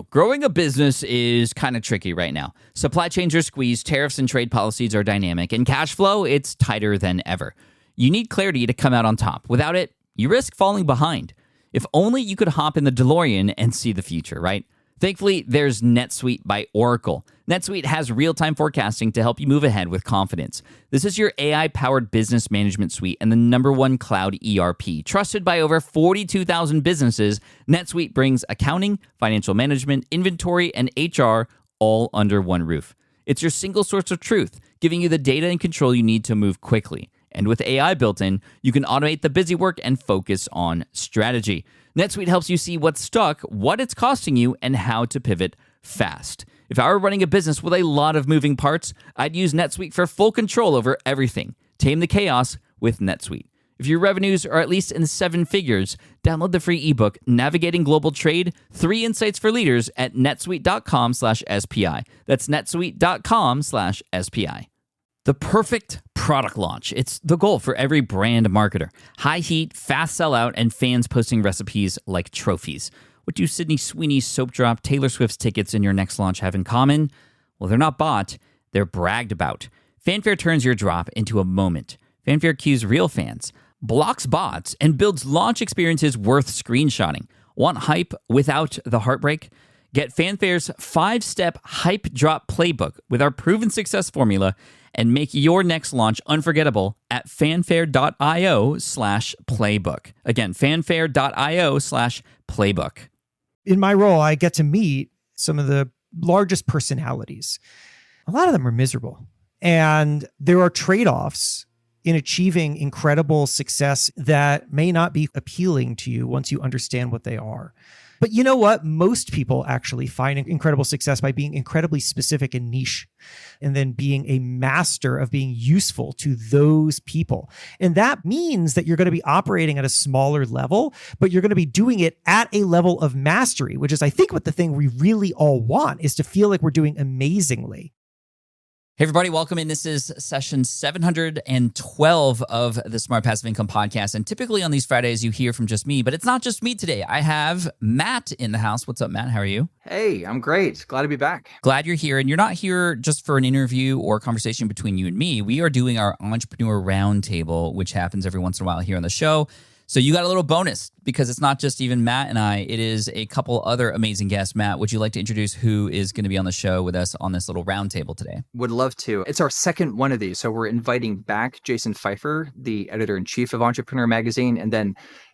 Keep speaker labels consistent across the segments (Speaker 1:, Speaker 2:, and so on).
Speaker 1: Growing a business is kind of tricky right now. Supply chains are squeezed, tariffs and trade policies are dynamic, and cash flow, it's tighter than ever. You need clarity to come out on top. Without it, you risk falling behind. If only you could hop in the DeLorean and see the future, right? Thankfully, there's NetSuite by Oracle. NetSuite has real-time forecasting to help you move ahead with confidence. This is your AI-powered business management suite and the #1 cloud ERP. Trusted by over 42,000 businesses, NetSuite brings accounting, financial management, inventory, and HR all under one roof. It's your single source of truth, giving you the data and control you need to move quickly. And with AI built in, you can automate the busy work and focus on strategy. NetSuite helps you see what's stuck, what it's costing you, and how to pivot fast. If I were running a business with a lot of moving parts, I'd use NetSuite for full control over everything. Tame the chaos with NetSuite. If your revenues are at least in 7 figures, download the free ebook, Navigating Global Trade, 3 Insights for Leaders at netsuite.com/SPI. That's netsuite.com/SPI. The perfect product launch. It's the goal for every brand marketer. High heat, fast sellout, and fans posting recipes like trophies. What do Sydney Sweeney's soap drop, Taylor Swift's tickets, and your next launch have in common? Well, they're not bought, they're bragged about. Fanfare turns your drop into a moment. Fanfare cues real fans, blocks bots, and builds launch experiences worth screenshotting. Want hype without the heartbreak? Get Fanfare's 5-step hype drop playbook with our proven success formula and make your next launch unforgettable at fanfare.io/playbook. Again, fanfare.io/playbook.
Speaker 2: In my role, I get to meet some of the largest personalities. A lot of them are miserable. And there are trade-offs in achieving incredible success that may not be appealing to you once you understand what they are. But you know what? Most people actually find incredible success by being incredibly specific and niche, and then being a master of being useful to those people. And that means that you're going to be operating at a smaller level, but you're going to be doing it at a level of mastery, which is, I think, what the thing we really all want is to feel like we're doing amazingly.
Speaker 1: Hey, everybody, welcome in. This is session 712 of the Smart Passive Income Podcast. And typically on these Fridays, you hear from just me, but it's not just me today. I have Matt in the house. What's up, Matt? How are you?
Speaker 3: Hey, I'm great. Glad to be back.
Speaker 1: Glad you're here. And you're not here just for an interview or conversation between you and me. We are doing our Entrepreneur Roundtable, which happens every once in a while here on the show. So you got a little bonus because it's not just even Matt and I. It is a couple other amazing guests. Matt, would you like to introduce who is going to be on the show with us on this little roundtable today?
Speaker 3: Would love to. It's our second one of these. So we're inviting back Jason Feifer, the editor-in-chief of Entrepreneur Magazine. And then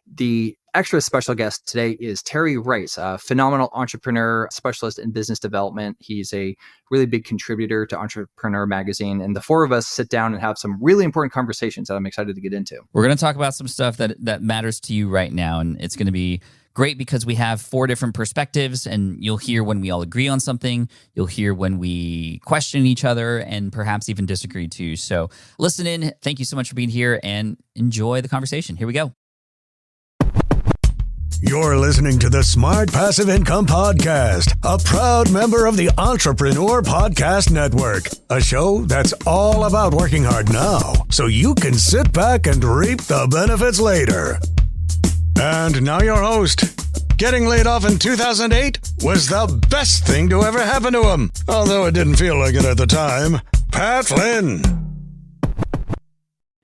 Speaker 3: the extra special guest today is Terry Rice, a phenomenal entrepreneur, specialist in business development. He's a really big contributor to Entrepreneur Magazine. And the four of us sit down and have some really important conversations that I'm excited to get into.
Speaker 1: We're going to talk about some stuff that matters to you right now. And it's going to be great because we have 4 different perspectives, and you'll hear when we all agree on something. You'll hear when we question each other and perhaps even disagree too. So listen in. Thank you so much for being here and enjoy the conversation. Here we go.
Speaker 4: You're listening to the Smart Passive Income Podcast, a proud member of the Entrepreneur Podcast Network, a show that's all about working hard now so you can sit back and reap the benefits later. And now your host. Getting laid off in 2008 was the best thing to ever happen to him, although it didn't feel like it at the time. Pat Flynn.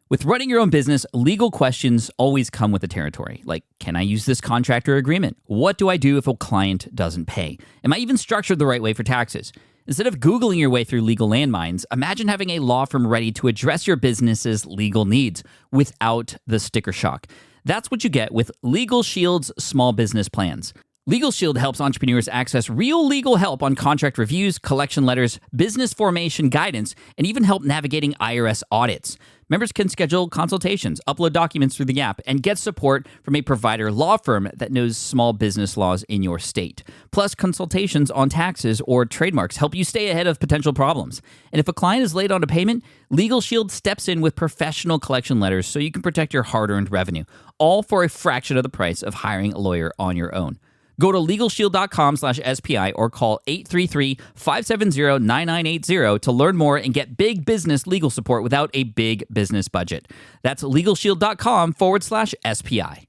Speaker 1: With running your own business, legal questions always come with the territory. Like, can I use this contract or agreement? What do I do if a client doesn't pay? Am I even structured the right way for taxes? Instead of Googling your way through legal landmines, imagine having a law firm ready to address your business's legal needs without the sticker shock. That's what you get with Legal Shield's small business plans. Legal Shield helps entrepreneurs access real legal help on contract reviews, collection letters, business formation guidance, and even help navigating IRS audits. Members can schedule consultations, upload documents through the app, and get support from a provider law firm that knows small business laws in your state. Plus, consultations on taxes or trademarks help you stay ahead of potential problems. And if a client is late on a payment, Legal Shield steps in with professional collection letters so you can protect your hard-earned revenue, all for a fraction of the price of hiring a lawyer on your own. Go to LegalShield.com/SPI or call 833-570-9980 to learn more and get big business legal support without a big business budget. That's LegalShield.com/SPI.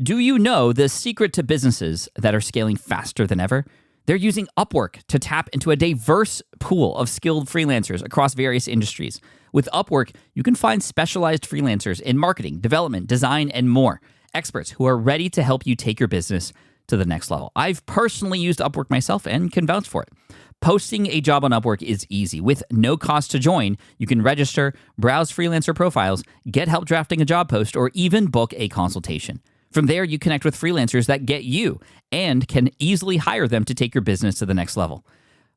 Speaker 1: Do you know the secret to businesses that are scaling faster than ever? They're using Upwork to tap into a diverse pool of skilled freelancers across various industries. With Upwork, you can find specialized freelancers in marketing, development, design, and more. Experts who are ready to help you take your business to the next level. I've personally used Upwork myself and can vouch for it. Posting a job on Upwork is easy. With no cost to join, you can register, browse freelancer profiles, get help drafting a job post, or even book a consultation. From there, you connect with freelancers that get you and can easily hire them to take your business to the next level.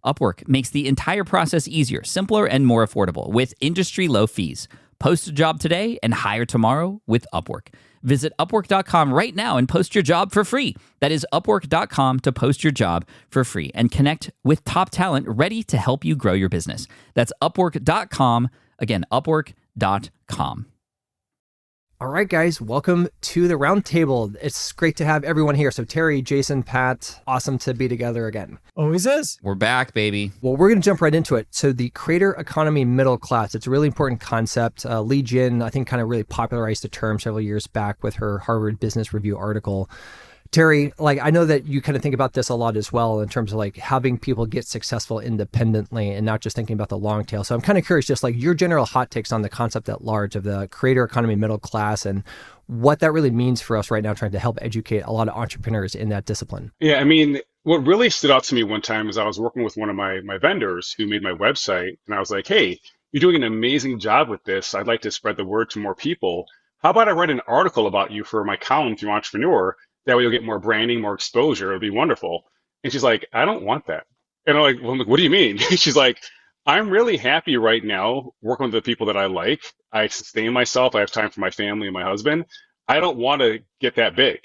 Speaker 1: Upwork makes the entire process easier, simpler, and more affordable with industry-low fees. Post a job today and hire tomorrow with Upwork. Visit Upwork.com right now and post your job for free. That is Upwork.com to post your job for free and connect with top talent ready to help you grow your business. That's Upwork.com. Again, Upwork.com.
Speaker 3: All right, guys, welcome to the Roundtable. It's great to have everyone here. So Terry, Jason, Pat, awesome to be together again.
Speaker 2: Always is.
Speaker 1: We're back, baby.
Speaker 3: Well, we're going to jump right into it. So the creator economy middle class, it's a really important concept. Lee Jin, I think, kind of really popularized the term several years back with her Harvard Business Review article. Terry, like, I know that you kind of think about this a lot as well in terms of like having people get successful independently and not just thinking about the long tail. So I'm kind of curious, just like your general hot takes on the concept at large of the creator economy middle class and what that really means for us right now, trying to help educate a lot of entrepreneurs in that discipline.
Speaker 5: Yeah, I mean, what really stood out to me one time is I was working with one of my vendors who made my website, and I was like, hey, you're doing an amazing job with this. I'd like to spread the word to more people. How about I write an article about you for my column through Entrepreneur? That way you'll get more branding, more exposure. It'll be wonderful. And she's like, I don't want that. And I'm like, what do you mean? She's like, I'm really happy right now working with the people that I like. I sustain myself. I have time for my family and my husband. I don't want to get that big.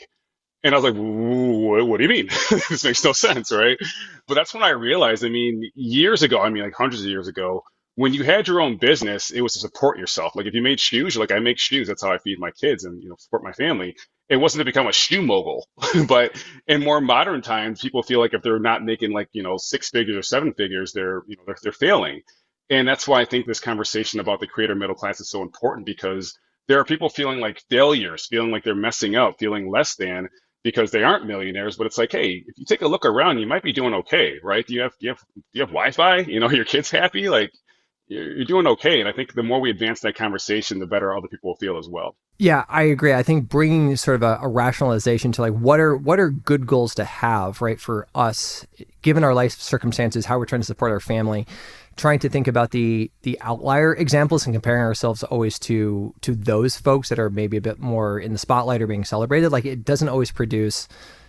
Speaker 5: And I was like, what do you mean? This makes no sense, right? But that's when I realized, I mean, years ago, like hundreds of years ago, when you had your own business, it was to support yourself. Like if you made shoes, you're like, I make shoes. That's how I feed my kids and, support my family. It wasn't to become a shoe mogul. But in more modern times, people feel like if they're not making like, 6 figures or 7 figures, they're failing. And that's why I think this conversation about the creator middle class is so important, because there are people feeling like failures, feeling like they're messing up, feeling less than, because they aren't millionaires. But it's like, hey, if you take a look around, you might be doing okay, right? Do you have Wi-Fi? Your kid's happy? Like, you're doing okay. And I think the more we advance that conversation, the better other people will feel as well.
Speaker 3: Yeah, I agree. I think bringing sort of a rationalization to like what are good goals to have, right, for us, given our life circumstances, how we're trying to support our family, trying to think about the outlier examples and comparing ourselves always to those folks that are maybe a bit more in the spotlight or being celebrated. Like it doesn't always produce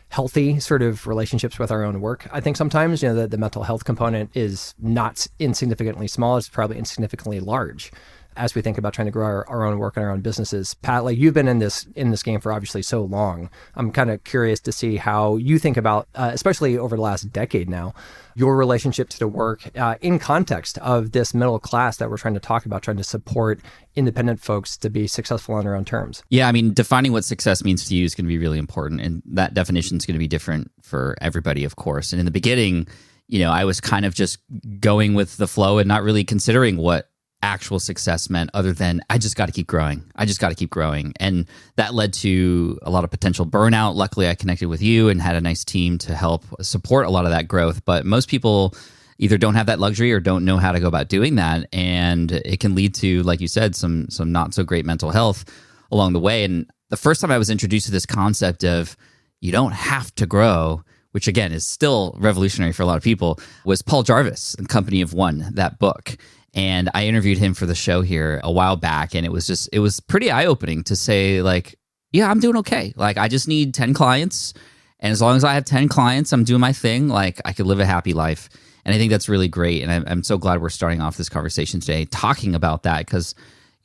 Speaker 3: healthy sort of relationships with our own work. I think sometimes, the mental health component is not insignificantly small. It's probably insignificantly large as we think about trying to grow our own work and our own businesses. Pat, like you've been in this game for obviously so long. I'm kind of curious to see how you think about, especially over the last decade now, your relationship to the work in context of this middle class that we're trying to talk about, trying to support independent folks to be successful on their own terms.
Speaker 1: Yeah, I mean, defining what success means to you is going to be really important. And that definition is going to be different for everybody, of course. And in the beginning, I was kind of just going with the flow and not really considering what actual success meant, other than I just got to keep growing. And that led to a lot of potential burnout. Luckily, I connected with you and had a nice team to help support a lot of that growth. But most people either don't have that luxury or don't know how to go about doing that. And it can lead to, like you said, some not so great mental health along the way. And the first time I was introduced to this concept of you don't have to grow, which again is still revolutionary for a lot of people, was Paul Jarvis, The Company of One, that book. And I interviewed him for the show here a while back, and it was pretty eye-opening to say, like, yeah, I'm doing okay. Like, I just need 10 clients, and as long as I have 10 clients, I'm doing my thing. Like, I could live a happy life. And I think that's really great. And I'm so glad we're starting off this conversation today talking about that, because,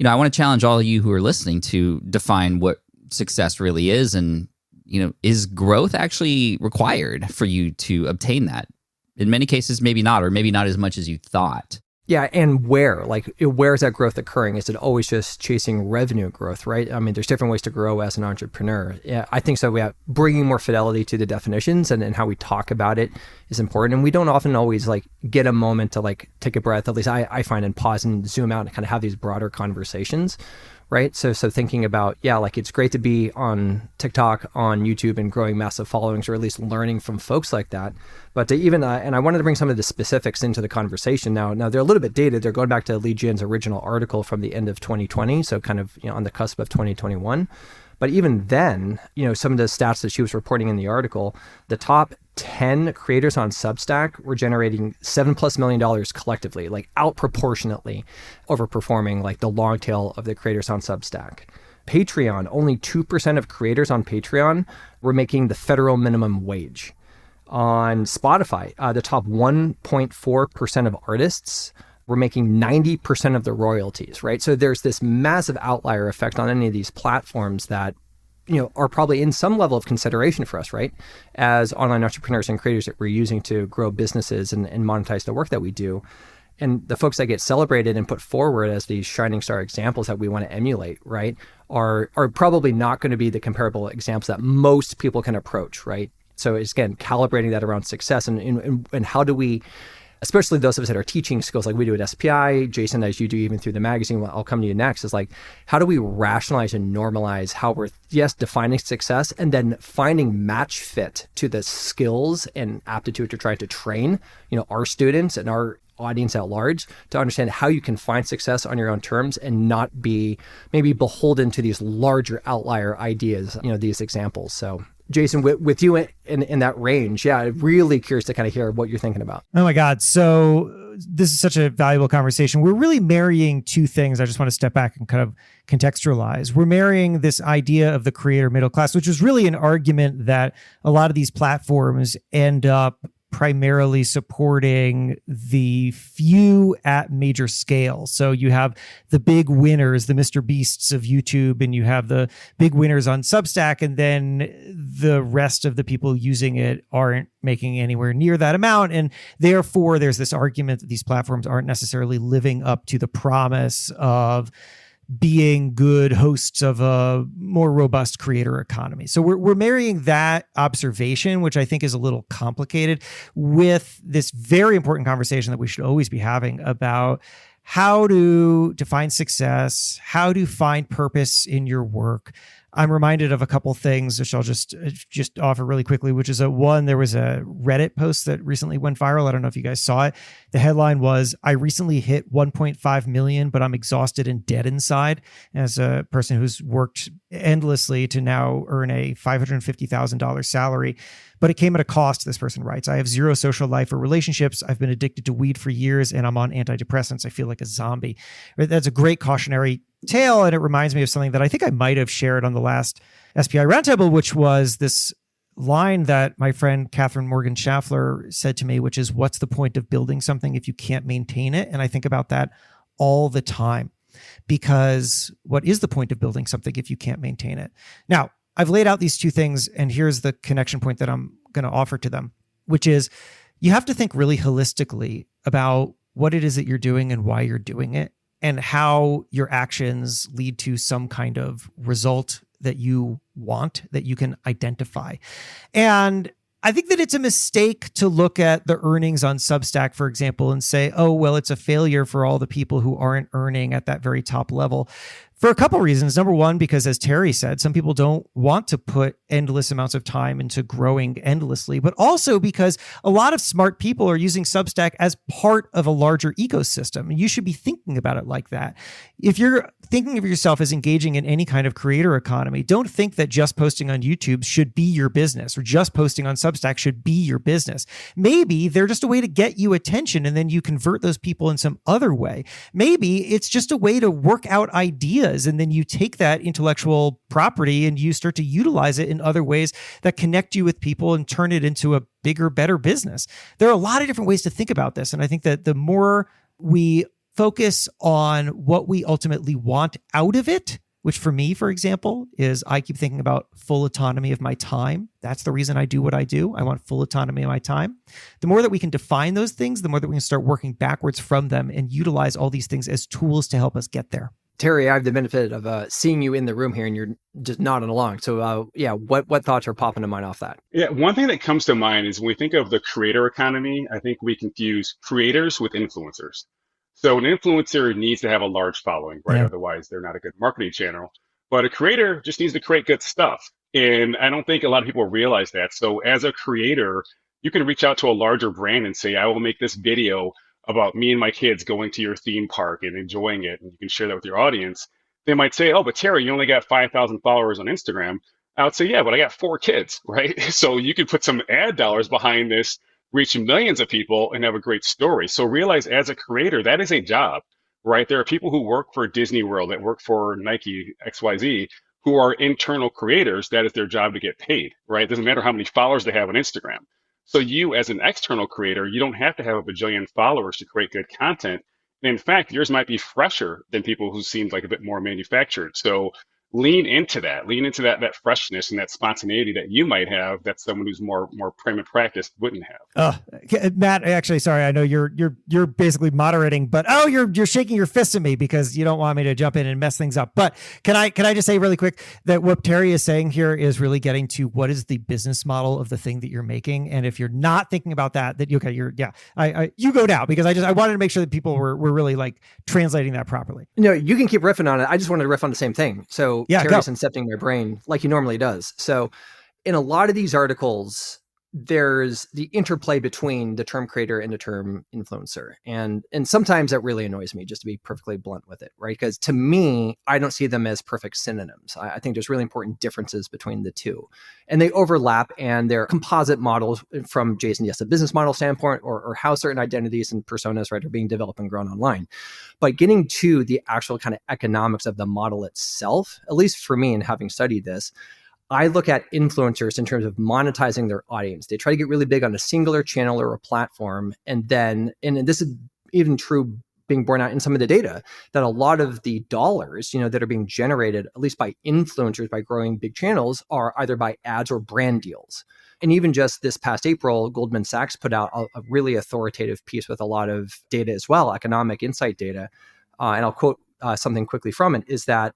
Speaker 1: I want to challenge all of you who are listening to define what success really is, and, is growth actually required for you to obtain that? In many cases, maybe not, or maybe not as much as you thought.
Speaker 3: Yeah, and where is that growth occurring? Is it always just chasing revenue growth, right? I mean, there's different ways to grow as an entrepreneur. Yeah, I think so. We have bringing more fidelity to the definitions and how we talk about it is important. And we don't often always get a moment to take a breath. At least I find, and pause and zoom out and kind of have these broader conversations right? So thinking about, like it's great to be on TikTok, on YouTube, and growing massive followings, or at least learning from folks like that. But to even, and I wanted to bring some of the specifics into the conversation now. Now they're a little bit dated. They're going back to Li Jian's original article from the end of 2020, so kind of on the cusp of 2021. But even then, some of the stats that she was reporting in the article, the top 10 creators on Substack were generating $7+ million collectively, like outproportionately overperforming like the long tail of the creators on Substack. Patreon, only 2% of creators on Patreon were making the federal minimum wage. On Spotify, the top 1.4% of artists were making 90% of the royalties, right? So there's this massive outlier effect on any of these platforms that, are probably in some level of consideration for us, right? As online entrepreneurs and creators that we're using to grow businesses and monetize the work that we do. And the folks that get celebrated and put forward as these shining star examples that we want to emulate, right, are probably not going to be the comparable examples that most people can approach, right? So it's, again, calibrating that around success and how do we, especially those of us that are teaching skills like we do at SPI, Jason, as you do even through the magazine, I'll come to you next, is like, how do we rationalize and normalize how we're, defining success and then finding match fit to the skills and aptitude to try to train, our students and our audience at large to understand how you can find success on your own terms and not be maybe beholden to these larger outlier ideas, these examples. So Jason, with you in that range, really curious to kind of hear what you're thinking about.
Speaker 2: Oh my God. So this is such a valuable conversation. We're really marrying two things. I just want to step back and kind of contextualize. We're marrying this idea of the creator middle class, which was really an argument that a lot of these platforms end up primarily supporting the few at major scale. So you have the big winners, the Mr. Beasts of YouTube, and you have the big winners on Substack, and then the rest of the people using it aren't making anywhere near that amount. And therefore, there's this argument that these platforms aren't necessarily living up to the promise of being good hosts of a more robust creator economy. So we're marrying that observation, which I think is a little complicated, with this very important conversation that we should always be having about how to define success, how to find purpose in your work. I'm reminded of a couple things, which I'll just offer really quickly, which is one, there was a Reddit post that recently went viral. I don't know if you guys saw it. The headline was, "I recently hit 1.5 million, but I'm exhausted and dead inside," as a person who's worked endlessly to now earn a $550,000 salary. But it came at a cost, this person writes. "I have zero social life or relationships. I've been addicted to weed for years, and I'm on antidepressants. I feel like a zombie." That's a great cautionary tale, and it reminds me of something that I think I might have shared on the last SPI Roundtable, which was this line that my friend Catherine Morgan Schaffler said to me, which is, "What's the point of building something if you can't maintain it?" And I think about that all the time, because what is the point of building something if you can't maintain it? Now, I've laid out these two things, and here's the connection point that I'm going to offer to them, which is you have to think really holistically about what it is that you're doing and why you're doing it, and how your actions lead to some kind of result that you want, that you can identify. And I think that it's a mistake to look at the earnings on Substack, for example, and say, oh, well, it's a failure for all the people who aren't earning at that very top level. For a couple reasons. Number one, because as Terry said, some people don't want to put endless amounts of time into growing endlessly, but also because a lot of smart people are using Substack as part of a larger ecosystem. And you should be thinking about it like that. If you're thinking of yourself as engaging in any kind of creator economy, don't think that just posting on YouTube should be your business, or just posting on Substack should be your business. Maybe they're just a way to get you attention, and then you convert those people in some other way. Maybe it's just a way to work out ideas, and then you take that intellectual property and you start to utilize it in other ways that connect you with people and turn it into a bigger, better business. There are a lot of different ways to think about this. And I think that the more we focus on what we ultimately want out of it, which for me, for example, is I keep thinking about full autonomy of my time. That's the reason I do what I do. I want full autonomy of my time. The more that we can define those things, the more that we can start working backwards from them and utilize all these things as tools to help us get there.
Speaker 3: Terry, I have the benefit of seeing you in the room here, and you're just nodding along. So, what thoughts are popping to mind off that?
Speaker 5: Yeah, one thing that comes to mind is when we think of the creator economy, I think we confuse creators with influencers. So an influencer needs to have a large following, right?
Speaker 2: Yeah.
Speaker 5: Otherwise, they're not a good marketing channel. But a creator just needs to create good stuff. And I don't think a lot of people realize that. So as a creator, you can reach out to a larger brand and say, I will make this video about me and my kids going to your theme park and enjoying it. And you can share that with your audience. They might say, oh, but Terry, you only got 5,000 followers on Instagram. I would say, yeah, but I got 4 kids, right? So you could put some ad dollars behind this, reach millions of people, and have a great story. So realize as a creator, that is a job, right? There are people who work for Disney World, that work for Nike, XYZ, who are internal creators. That is their job to get paid, right? It doesn't matter how many followers they have on Instagram. So you, as an external creator, you don't have to have a bajillion followers to create good content. And in fact, yours might be fresher than people who seem like a bit more manufactured. So lean into that freshness and that spontaneity that you might have that someone who's more prima practiced wouldn't have.
Speaker 2: Matt, actually, sorry, I know you're basically moderating, but you're shaking your fist at me because you don't want me to jump in and mess things up. But can I just say really quick that what Terry is saying here is really getting to what is the business model of the thing that you're making, and if you're not thinking about that you go now, because I wanted to make sure that people were really like translating that properly.
Speaker 3: No, you can keep riffing on it. I just wanted to riff on the same thing. So Terry's
Speaker 2: go.
Speaker 3: incepting my brain like he normally does. So in a lot of these articles, there's the interplay between the term creator and the term influencer. And sometimes that really annoys me, just to be perfectly blunt with it, right? Because to me, I don't see them as perfect synonyms. I think there's really important differences between the two. And they overlap, and they're composite models from Jason, yes, a business model standpoint, or how certain identities and personas, right, are being developed and grown online. But getting to the actual kind of economics of the model itself, at least for me, and having studied this, I look at influencers in terms of monetizing their audience. They try to get really big on a singular channel or a platform. And this is even true being borne out in some of the data, that a lot of the dollars, that are being generated, at least by influencers, by growing big channels, are either by ads or brand deals. And even just this past April, Goldman Sachs put out a really authoritative piece with a lot of data as well, economic insight data. And I'll quote something quickly from it, is that,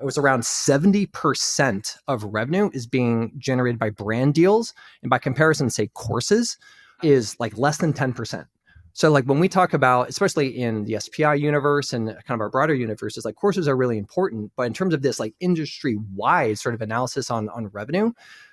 Speaker 3: it was around 70% of revenue is being generated by brand deals. And by comparison, say courses is like less than 10%. So like when we talk about, especially in the SPI universe and kind of our broader universe, is like courses are really important. But in terms of this like industry-wide sort of analysis on revenue,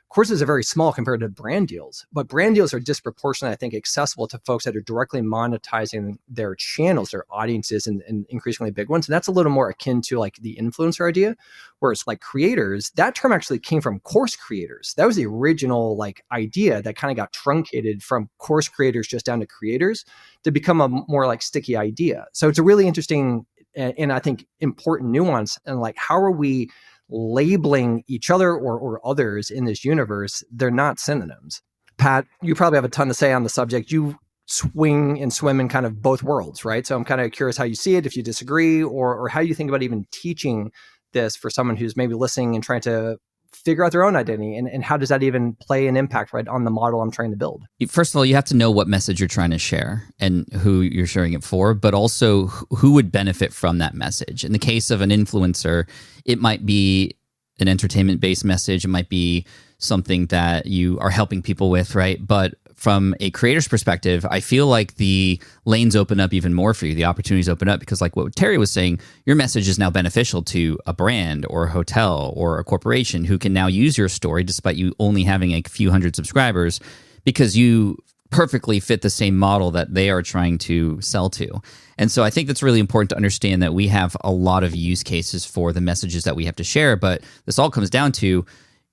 Speaker 3: courses are very small compared to brand deals, but brand deals are disproportionately, I think, accessible to folks that are directly monetizing their channels, their audiences, and increasingly big ones. And that's a little more akin to like the influencer idea, whereas like creators, that term actually came from course creators. That was the original like idea that kind of got truncated from course creators just down to creators to become a more like sticky idea. So it's a really interesting and I think important nuance. And like, how are we labeling each other or others in this universe? They're not synonyms. Pat, you probably have a ton to say on the subject. You swing and swim in kind of both worlds, right? So I'm kind of curious how you see it, if you disagree, or how you think about even teaching this for someone who's maybe listening and trying to figure out their own identity, and how does that even play an impact, right, on the model I'm trying to build?
Speaker 1: First of all, you have to know what message you're trying to share and who you're sharing it for, but also who would benefit from that message. In the case of an influencer, it might be an entertainment-based message. It might be something that you are helping people with, right? But from a creator's perspective, I feel like the lanes open up even more for you. The opportunities open up because, like what Terry was saying, your message is now beneficial to a brand or a hotel or a corporation who can now use your story despite you only having a few hundred subscribers, because you perfectly fit the same model that they are trying to sell to. And so I think that's really important to understand that we have a lot of use cases for the messages that we have to share, but this all comes down to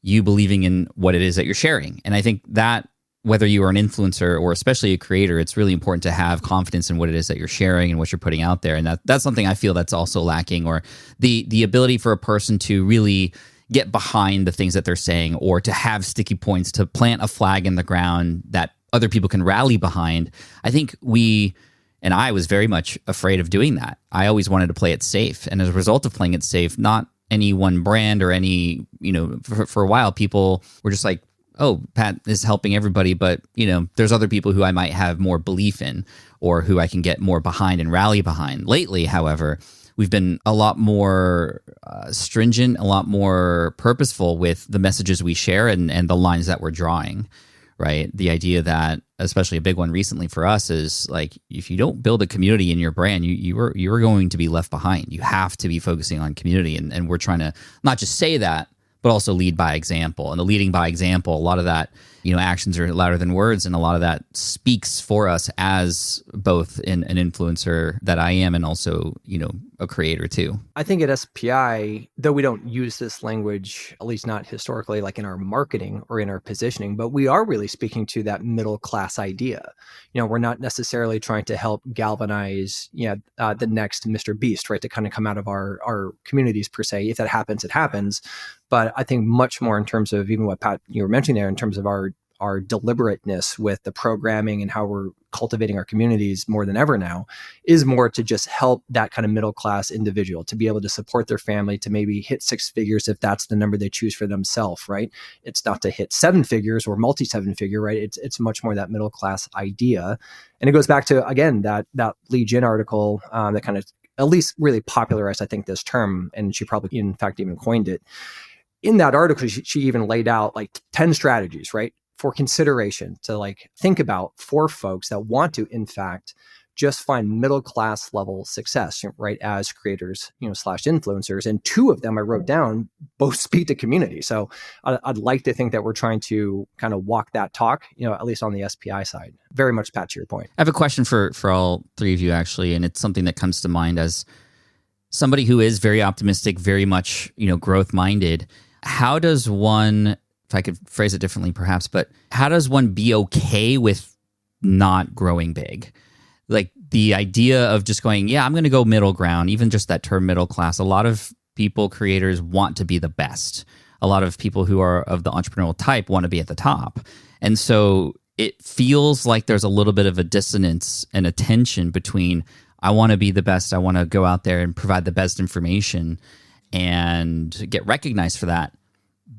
Speaker 1: you believing in what it is that you're sharing. And I think that whether you are an influencer or especially a creator, it's really important to have confidence in what it is that you're sharing and what you're putting out there. And that's something I feel that's also lacking, or the ability for a person to really get behind the things that they're saying, or to have sticky points, to plant a flag in the ground that other people can rally behind. I think I was very much afraid of doing that. I always wanted to play it safe. And as a result of playing it safe, not any one brand or any, for a while, people were just like, oh, Pat is helping everybody, but, there's other people who I might have more belief in or who I can get more behind and rally behind. Lately, however, we've been a lot more stringent, a lot more purposeful with the messages we share and the lines that we're drawing, right? The idea that, especially a big one recently for us, is like, if you don't build a community in your brand, you're going to be left behind. You have to be focusing on community. And we're trying to not just say that, but also lead by example. And the leading by example, a lot of that, actions are louder than words. And a lot of that speaks for us as both an influencer that I am and also, a creator too.
Speaker 3: I think at SPI, though we don't use this language, at least not historically, like in our marketing or in our positioning, but we are really speaking to that middle class idea. We're not necessarily trying to help galvanize, the next Mr. Beast, right, to kind of come out of our communities per se. If that happens, it happens. But I think much more in terms of even what Pat, you were mentioning there, in terms of our deliberateness with the programming and how we're cultivating our communities more than ever now, is more to just help that kind of middle class individual to be able to support their family, to maybe hit 6 figures if that's the number they choose for themselves, right? It's not to hit 7 figures or multi 7-figure, right? It's much more that middle class idea. And it goes back to, again, that Lee Jin article that kind of at least really popularized, I think, this term. And she probably, in fact, even coined it. In that article, she even laid out like 10 strategies, right, for consideration to like think about for folks that want to, in fact, just find middle class level success, right, as creators, / influencers. And 2 of them I wrote down both speak to community. So I'd like to think that we're trying to kind of walk that talk, at least on the SPI side. Very much, Pat, to your point.
Speaker 1: I have a question for all 3 of you, actually, and it's something that comes to mind as somebody who is very optimistic, very much, growth minded. How does one, if I could phrase it differently perhaps, but how does one be okay with not growing big? Like the idea of just going, I'm going to go middle ground, even just that term middle class. A lot of people, creators, want to be the best. A lot of people who are of the entrepreneurial type want to be at the top. And so it feels like there's a little bit of a dissonance and a tension between, I want to be the best, I want to go out there and provide the best information and get recognized for that,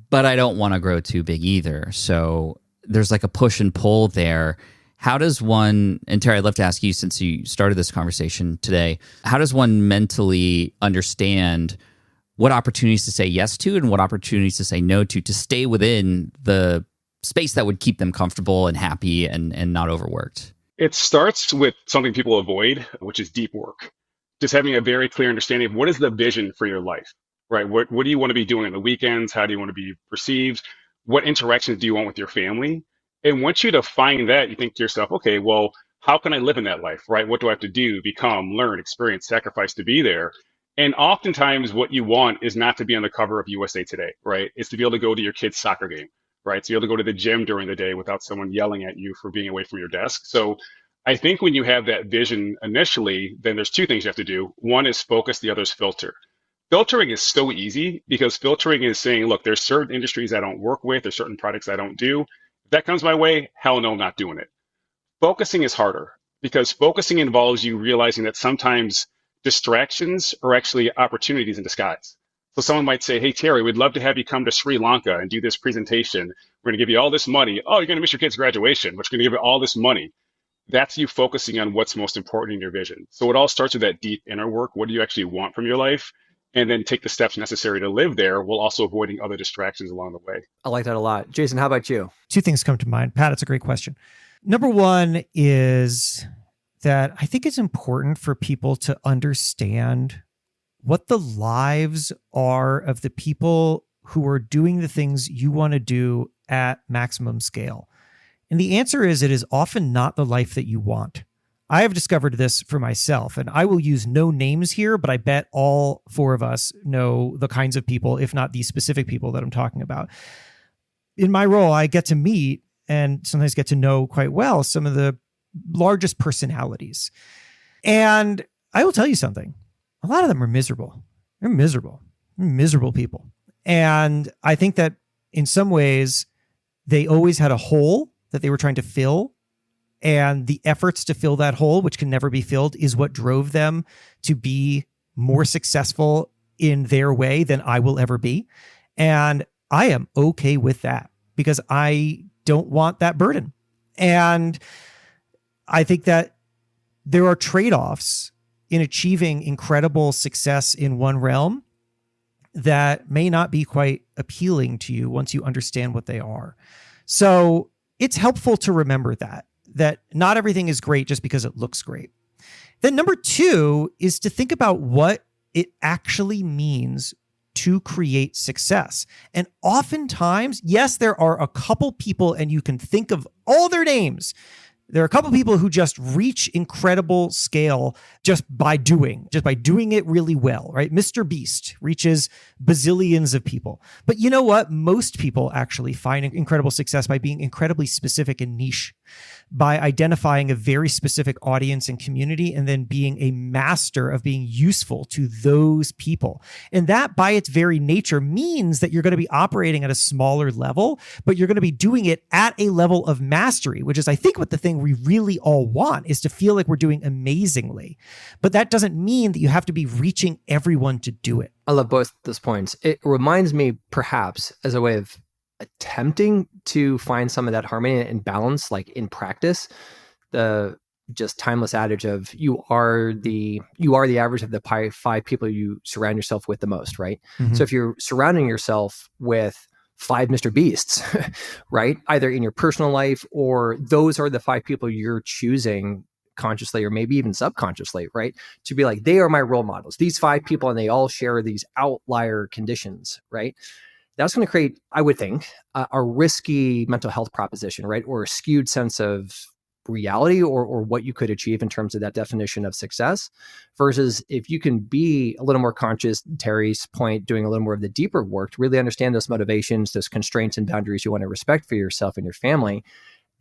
Speaker 1: but I don't want to grow too big either. So there's like a push and pull there. How does one, and Terry, I'd love to ask you, since you started this conversation today, how does one mentally understand what opportunities to say yes to and what opportunities to say no to stay within the space that would keep them comfortable and happy and not overworked?
Speaker 5: It starts with something people avoid, which is deep work. Just having a very clear understanding of what is the vision for your life, right? What do you want to be doing on the weekends? How do you want to be perceived? What interactions do you want with your family? And once you define that, you think to yourself, okay, well, how can I live in that life, right? What do I have to do, become, learn, experience, sacrifice to be there? And oftentimes what you want is not to be on the cover of USA Today, right? It's to be able to go to your kid's soccer game, right? To be able to go to the gym during the day without someone yelling at you for being away from your desk. So I think when you have that vision initially, then there's 2 things you have to do. One is focus, the other is filter. Filtering is so easy because filtering is saying, look, there's certain industries I don't work with, there's certain products I don't do. If that comes my way, hell no, I'm not doing it. Focusing is harder because focusing involves you realizing that sometimes distractions are actually opportunities in disguise. So someone might say, hey, Terry, we'd love to have you come to Sri Lanka and do this presentation. We're going to give you all this money. Oh, you're going to miss your kid's graduation, but we're going to give you all this money. That's you focusing on what's most important in your vision. So it all starts with that deep inner work. What do you actually want from your life? And then take the steps necessary to live there while also avoiding other distractions along the way.
Speaker 3: I like that a lot. Jason, how about you?
Speaker 2: 2 things come to mind. Pat, it's a great question. Number 1 is that I think it's important for people to understand what the lives are of the people who are doing the things you want to do at maximum scale. And the answer is, it is often not the life that you want. I have discovered this for myself, and I will use no names here, but I bet all 4 of us know the kinds of people, if not the specific people that I'm talking about. In my role, I get to meet and sometimes get to know quite well some of the largest personalities. And I will tell you something. A lot of them are miserable. They're miserable. They're miserable people. And I think that in some ways, they always had a hole that they were trying to fill. And the efforts to fill that hole, which can never be filled, is what drove them to be more successful in their way than I will ever be. And I am okay with that because I don't want that burden. And I think that there are trade-offs in achieving incredible success in one realm that may not be quite appealing to you once you understand what they are. So it's helpful to remember that not everything is great just because it looks great. Then number 2 is to think about what it actually means to create success. And oftentimes, yes, there are a couple people, and you can think of all their names. There are a couple people who just reach incredible scale just by doing it really well, right? Mr. Beast reaches bazillions of people. But you know what? Most people actually find incredible success by being incredibly specific and niche, by identifying a very specific audience and community, and then being a master of being useful to those people. And that by its very nature means that you're going to be operating at a smaller level, but you're going to be doing it at a level of mastery, which is, I think, what the thing we really all want is to feel like we're doing amazingly. But that doesn't mean that you have to be reaching everyone to do it.
Speaker 3: I love both those points. It reminds me, perhaps, as a way of attempting to find some of that harmony and balance, like in practice, the just timeless adage of you are the average of the 5 people you surround yourself with the most, right?
Speaker 2: Mm-hmm.
Speaker 3: So if you're surrounding yourself with 5 Mr. Beasts, right, either in your personal life, or those are the 5 people you're choosing consciously or maybe even subconsciously, right, to be like, they are my role models, these 5 people, and they all share these outlier conditions, right? That's going to create, I would think, a risky mental health proposition, right? Or a skewed sense of reality or what you could achieve in terms of that definition of success, versus if you can be a little more conscious, Terry's point, doing a little more of the deeper work to really understand those motivations, those constraints and boundaries you want to respect for yourself and your family,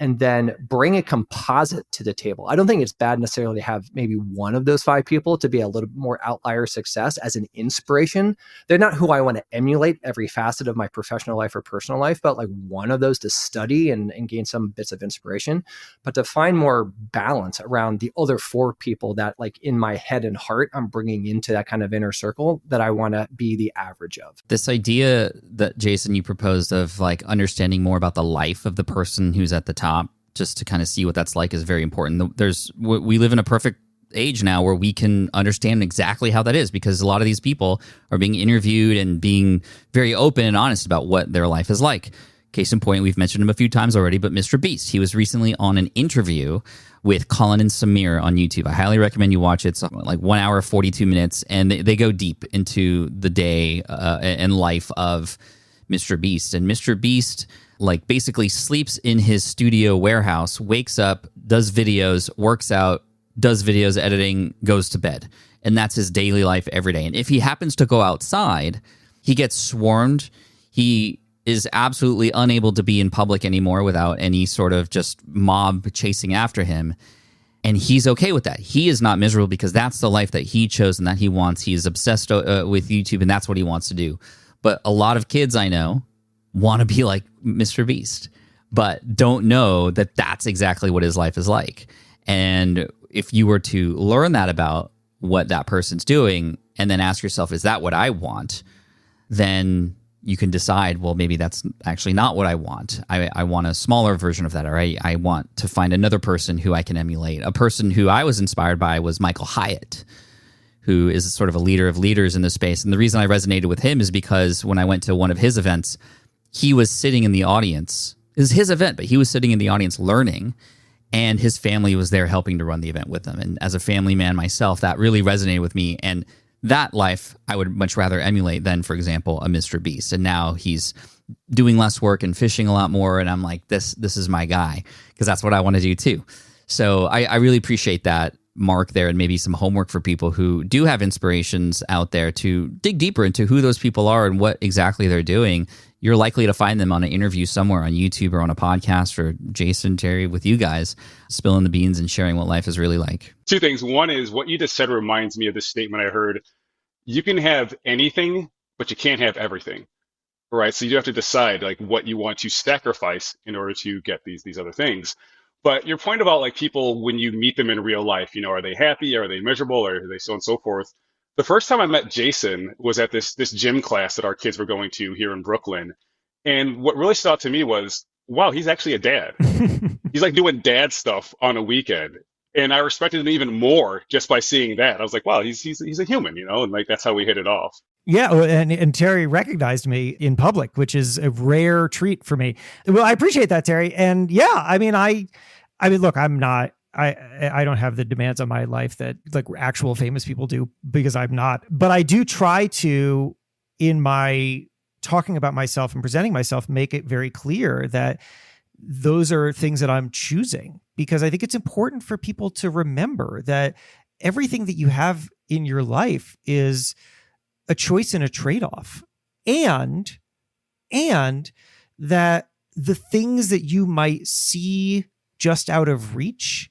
Speaker 3: and then bring a composite to the table. I don't think it's bad necessarily to have maybe one of those 5 people to be a little more outlier success as an inspiration. They're not who I want to emulate every facet of my professional life or personal life, but like one of those to study and gain some bits of inspiration, but to find more balance around the other 4 people that, like, in my head and heart, I'm bringing into that kind of inner circle that I want to be the average of.
Speaker 1: This idea that, Jason, you proposed of like understanding more about the life of the person who's at the top, just to kind of see what that's like, is very important. We live in a perfect age now where we can understand exactly how that is, because a lot of these people are being interviewed and being very open and honest about what their life is like. Case in point, we've mentioned him a few times already, but Mr. Beast, he was recently on an interview with Colin and Samir on YouTube. I highly recommend you watch it. It's like 1 hour, 42 minutes, and they go deep into the day and life of Mr. Beast. And Mr. Beast, like, basically sleeps in his studio warehouse, wakes up, does videos, works out, does videos, editing, goes to bed. And that's his daily life every day. And if he happens to go outside, he gets swarmed. He is absolutely unable to be in public anymore without any sort of just mob chasing after him. And he's okay with that. He is not miserable because that's the life that he chose and that he wants. He's obsessed with YouTube, and that's what he wants to do. But a lot of kids I know want to be like Mr. Beast, but don't know that that's exactly what his life is like. And if you were to learn that about what that person's doing and then ask yourself, is that what I want? Then you can decide, well, maybe that's actually not what I want. I want a smaller version of that, or I want to find another person who I can emulate. A person who I was inspired by was Michael Hyatt, who is sort of a leader of leaders in this space. And the reason I resonated with him is because when I went to one of his events, he was sitting in the audience. It was his event, but he was sitting in the audience learning, and his family was there helping to run the event with him. And as a family man myself, that really resonated with me. And that life I would much rather emulate than, for example, a Mr. Beast. And now he's doing less work and fishing a lot more. And I'm like, this is my guy, because that's what I want to do too. So I really appreciate that, Mark, there, and maybe some homework for people who do have inspirations out there to dig deeper into who those people are and what exactly they're doing. You're likely to find them on an interview somewhere on YouTube or on a podcast, or Jason, Terry, with you guys, spilling the beans and sharing what life is really like.
Speaker 5: 2 things. One is what you just said reminds me of this statement I heard. You can have anything, but you can't have everything, right? So you have to decide like what you want to sacrifice in order to get these other things. But your point about like people, when you meet them in real life, are they happy? Are they miserable? Or are they so on and so forth? The first time I met Jason was at this gym class that our kids were going to here in Brooklyn. And what really stood out to me was, wow, he's actually a dad. He's like doing dad stuff on a weekend. And I respected him even more just by seeing that. I was like, wow, he's a human, and like that's how we hit it off.
Speaker 2: Yeah, and Terry recognized me in public, which is a rare treat for me. Well, I appreciate that, Terry. And yeah, I mean, look, I don't have the demands on my life that like actual famous people do because I'm not. But I do try to, in my talking about myself and presenting myself, make it very clear that those are things that I'm choosing, because I think it's important for people to remember that everything that you have in your life is a choice and a trade-off, and that the things that you might see just out of reach,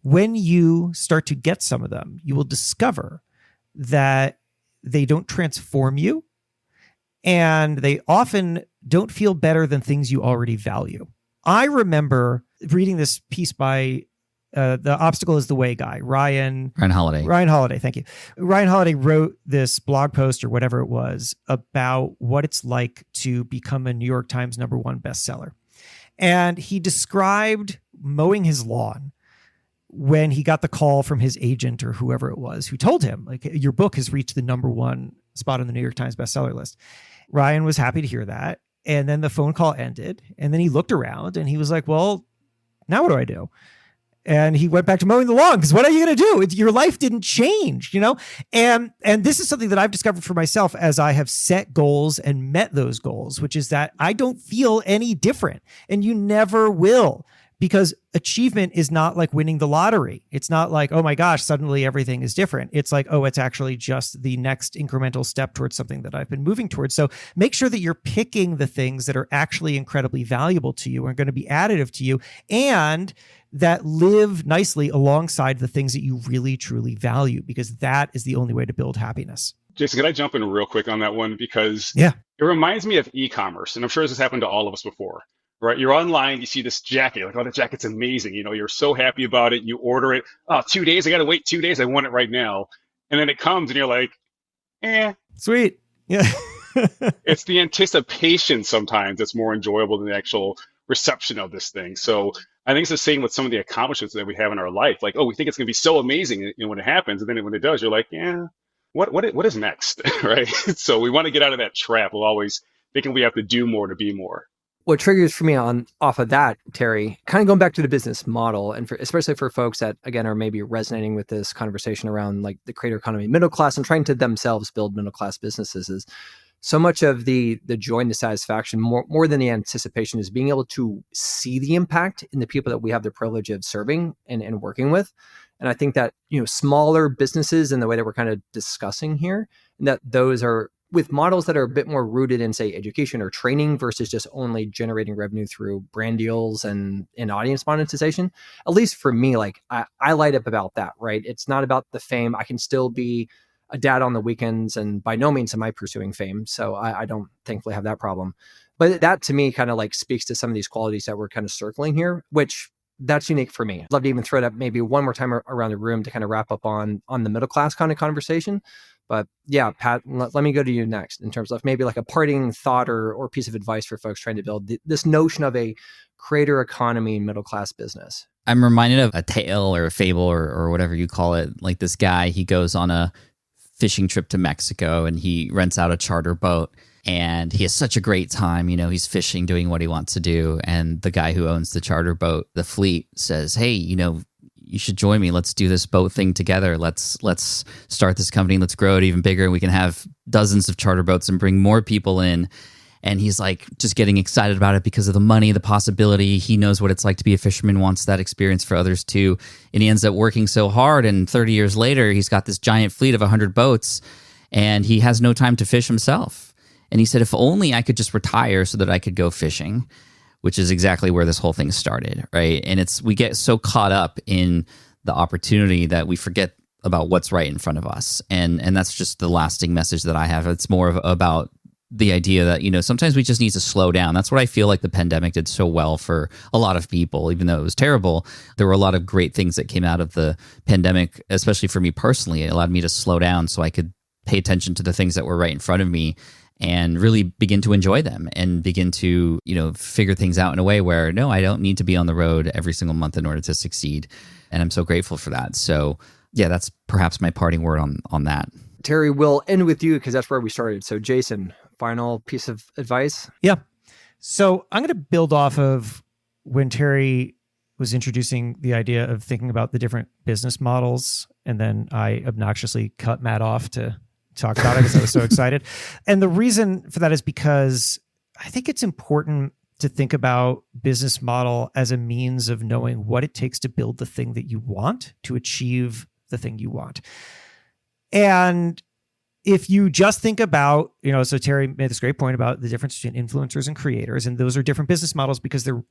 Speaker 2: when you start to get some of them, you will discover that they don't transform you, and they often don't feel better than things you already value. I remember reading this piece by The Obstacle is the Way guy, Ryan Holiday. Thank you. Ryan Holiday wrote this blog post or whatever it was about what it's like to become a New York Times #1 bestseller. And he described mowing his lawn when he got the call from his agent or whoever it was who told him, like, your book has reached the #1 spot on the New York Times bestseller list. Ryan was happy to hear that. And then the phone call ended. And then he looked around and he was like, well, now what do I do? And he went back to mowing the lawn, because what are you going to do? Your life didn't change, And this is something that I've discovered for myself as I have set goals and met those goals, which is that I don't feel any different, and you never will, because achievement is not like winning the lottery. It's not like, oh my gosh, suddenly everything is different. It's like, oh, it's actually just the next incremental step towards something that I've been moving towards. So make sure that you're picking the things that are actually incredibly valuable to you and going to be additive to you, and that live nicely alongside the things that you really, truly value, because that is the only way to build happiness.
Speaker 5: Jason, can I jump in real quick on that one? Because
Speaker 2: it
Speaker 5: reminds me of e-commerce, and I'm sure this has happened to all of us before, right? You're online, you see this jacket, like, oh, the jacket's amazing. You're so happy about it. You order it. Oh, 2 days. I got to wait 2 days. I want it right now. And then it comes and you're like,
Speaker 2: sweet. Yeah.
Speaker 5: It's the anticipation sometimes that's more enjoyable than the actual reception of this thing. So I think it's the same with some of the accomplishments that we have in our life. Like, oh, we think it's going to be so amazing when it happens. And then when it does, you're like, what is next? Right? So we want to get out of that trap of always thinking we have to do more to be more.
Speaker 3: What triggers for me off of that, Terry, kind of going back to the business model, and especially for folks that, again, are maybe resonating with this conversation around like the creator economy, middle class, and trying to themselves build middle class businesses, is so much of the joy and the satisfaction, more than the anticipation, is being able to see the impact in the people that we have the privilege of serving and working with. And I think that, smaller businesses, in the way that we're kind of discussing here, and that those are with models that are a bit more rooted in, say, education or training versus just only generating revenue through brand deals and audience monetization. At least for me, like I light up about that, right? It's not about the fame. I can still be a dad on the weekends, and by no means am I pursuing fame. So I don't thankfully have that problem. But that to me kind of like speaks to some of these qualities that we're kind of circling here, which that's unique for me. I'd love to even throw it up maybe one more time around the room to kind of wrap up on the middle class kind of conversation. But yeah, Pat, let me go to you next in terms of maybe like a parting thought or piece of advice for folks trying to build this notion of a creator economy middle class business.
Speaker 1: I'm reminded of a tale or a fable or whatever you call it. Like this guy, he goes on a fishing trip to Mexico and he rents out a charter boat and he has such a great time. He's fishing, doing what he wants to do. And the guy who owns the charter boat, the fleet, says, hey, you should join me. Let's do this boat thing together. Let's start this company. Let's grow it even bigger. And we can have dozens of charter boats and bring more people in. And he's like just getting excited about it because of the money, the possibility. He knows what it's like to be a fisherman, wants that experience for others too. And he ends up working so hard. And 30 years later, he's got this giant fleet of 100 boats and he has no time to fish himself. And he said, if only I could just retire so that I could go fishing, which is exactly where this whole thing started, right? And we get so caught up in the opportunity that we forget about what's right in front of us. And that's just the lasting message that I have. It's more about the idea that, sometimes we just need to slow down. That's what I feel like the pandemic did so well for a lot of people, even though it was terrible. There were a lot of great things that came out of the pandemic, especially for me personally. It allowed me to slow down so I could pay attention to the things that were right in front of me and really begin to enjoy them and begin to, figure things out in a way where, no, I don't need to be on the road every single month in order to succeed. And I'm so grateful for that. So yeah, that's perhaps my parting word on that.
Speaker 3: Terry, we'll end with you because that's where we started. So Jason, final piece of advice?
Speaker 2: Yeah. So I'm going to build off of when Terry was introducing the idea of thinking about the different business models. And then I obnoxiously cut Matt off to talk about it because I was so excited. And the reason for that is because I think it's important to think about business model as a means of knowing what it takes to build the thing that you want, to achieve the thing you want. And if you just think about, so Terry made this great point about the difference between influencers and creators, and those are different business models because they're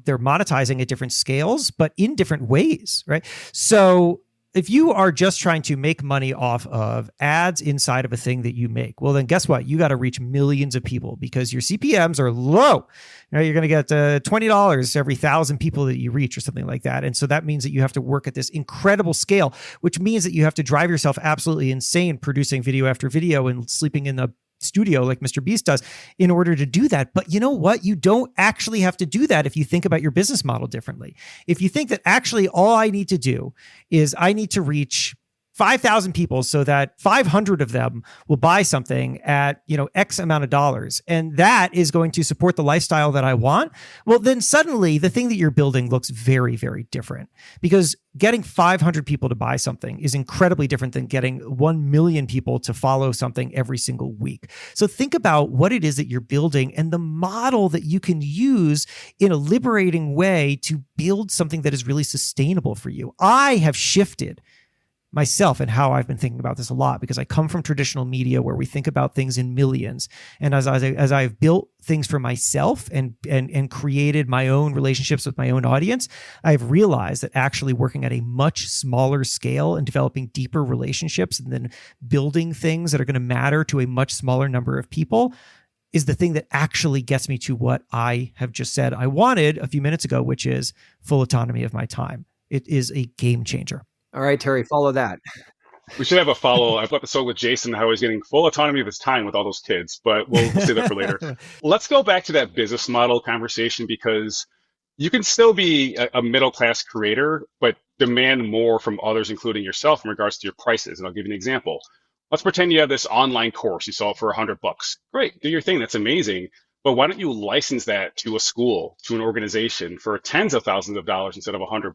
Speaker 2: monetizing at different scales, but in different ways, right? So if you are just trying to make money off of ads inside of a thing that you make, well, then guess what? You got to reach millions of people because your CPMs are low. You're going to get $20 every 1,000 people that you reach or something like that. And so that means that you have to work at this incredible scale, which means that you have to drive yourself absolutely insane producing video after video and sleeping in the studio like Mr. Beast does in order to do that. But you know what? You don't actually have to do that if you think about your business model differently. If you think that actually all I need to do is I need to reach 5,000 people so that 500 of them will buy something at, X amount of dollars. And that is going to support the lifestyle that I want. Well, then suddenly the thing that you're building looks very, very different because getting 500 people to buy something is incredibly different than getting 1 million people to follow something every single week. So think about what it is that you're building and the model that you can use in a liberating way to build something that is really sustainable for you. I have shifted myself and how I've been thinking about this a lot because I come from traditional media where we think about things in millions. And as I've built things for myself and created my own relationships with my own audience, I've realized that actually working at a much smaller scale and developing deeper relationships and then building things that are going to matter to a much smaller number of people is the thing that actually gets me to what I have just said I wanted a few minutes ago, which is full autonomy of my time. It is a game changer.
Speaker 3: All right, Terry, follow that.
Speaker 5: We should have a follow-up episode with Jason, how he's getting full autonomy of his time with all those kids, but we'll save that for later. Let's go back to that business model conversation because you can still be a middle-class creator, but demand more from others, including yourself, in regards to your prices. And I'll give you an example. Let's pretend you have this online course. You sell it for $100. Great, do your thing. That's amazing. But why don't you license that to a school, to an organization for tens of thousands of dollars instead of $100?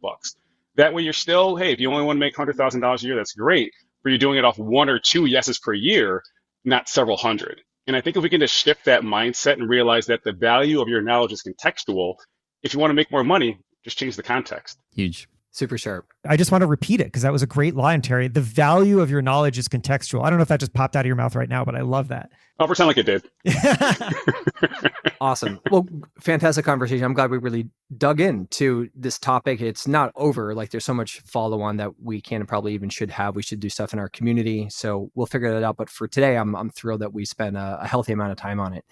Speaker 5: That way you're still, hey, if you only want to make $100,000 a year, that's great. But you're doing it off 1 or 2 yeses per year, not several hundred. And I think if we can just shift that mindset and realize that the value of your knowledge is contextual, if you want to make more money, just change the context.
Speaker 1: Huge.
Speaker 3: Super sharp.
Speaker 2: I just want to repeat it because that was a great line, Terry. The value of your knowledge is contextual. I don't know if that just popped out of your mouth right now, but I love that.
Speaker 5: I'll pretend like it did.
Speaker 3: Awesome. Well, fantastic conversation. I'm glad we really dug into this topic. It's not over. Like there's so much follow on that we can and probably even should have. We should do stuff in our community. So we'll figure that out. But for today, I'm thrilled that we spent a healthy amount of time on it.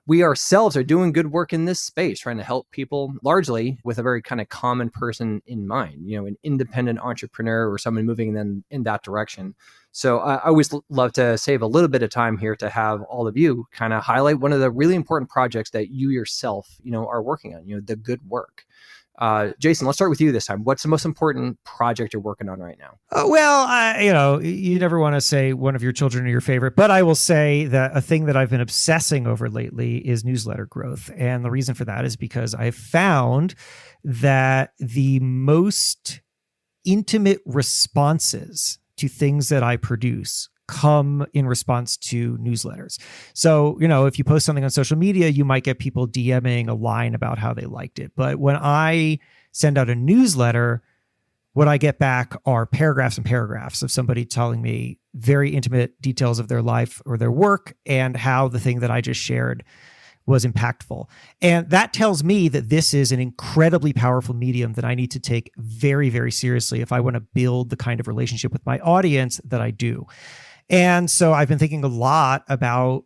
Speaker 3: We ourselves are doing good work in this space, trying to help people largely with a very kind of common person in mind, an independent entrepreneur or someone moving in that direction. So I always love to save a little bit of time here to have all of you kind of highlight one of the really important projects that you yourself, are working on, the good work. Jason, let's start with you this time. What's the most important project you're working on right now?
Speaker 2: You never want to say one of your children are your favorite, but I will say that a thing that I've been obsessing over lately is newsletter growth. And the reason for that is because I've found that the most intimate responses to things that I produce come in response to newsletters. So, if you post something on social media, you might get people DMing a line about how they liked it. But when I send out a newsletter, what I get back are paragraphs and paragraphs of somebody telling me very intimate details of their life or their work and how the thing that I just shared was impactful. And that tells me that this is an incredibly powerful medium that I need to take very, very seriously if I want to build the kind of relationship with my audience that I do. And so I've been thinking a lot about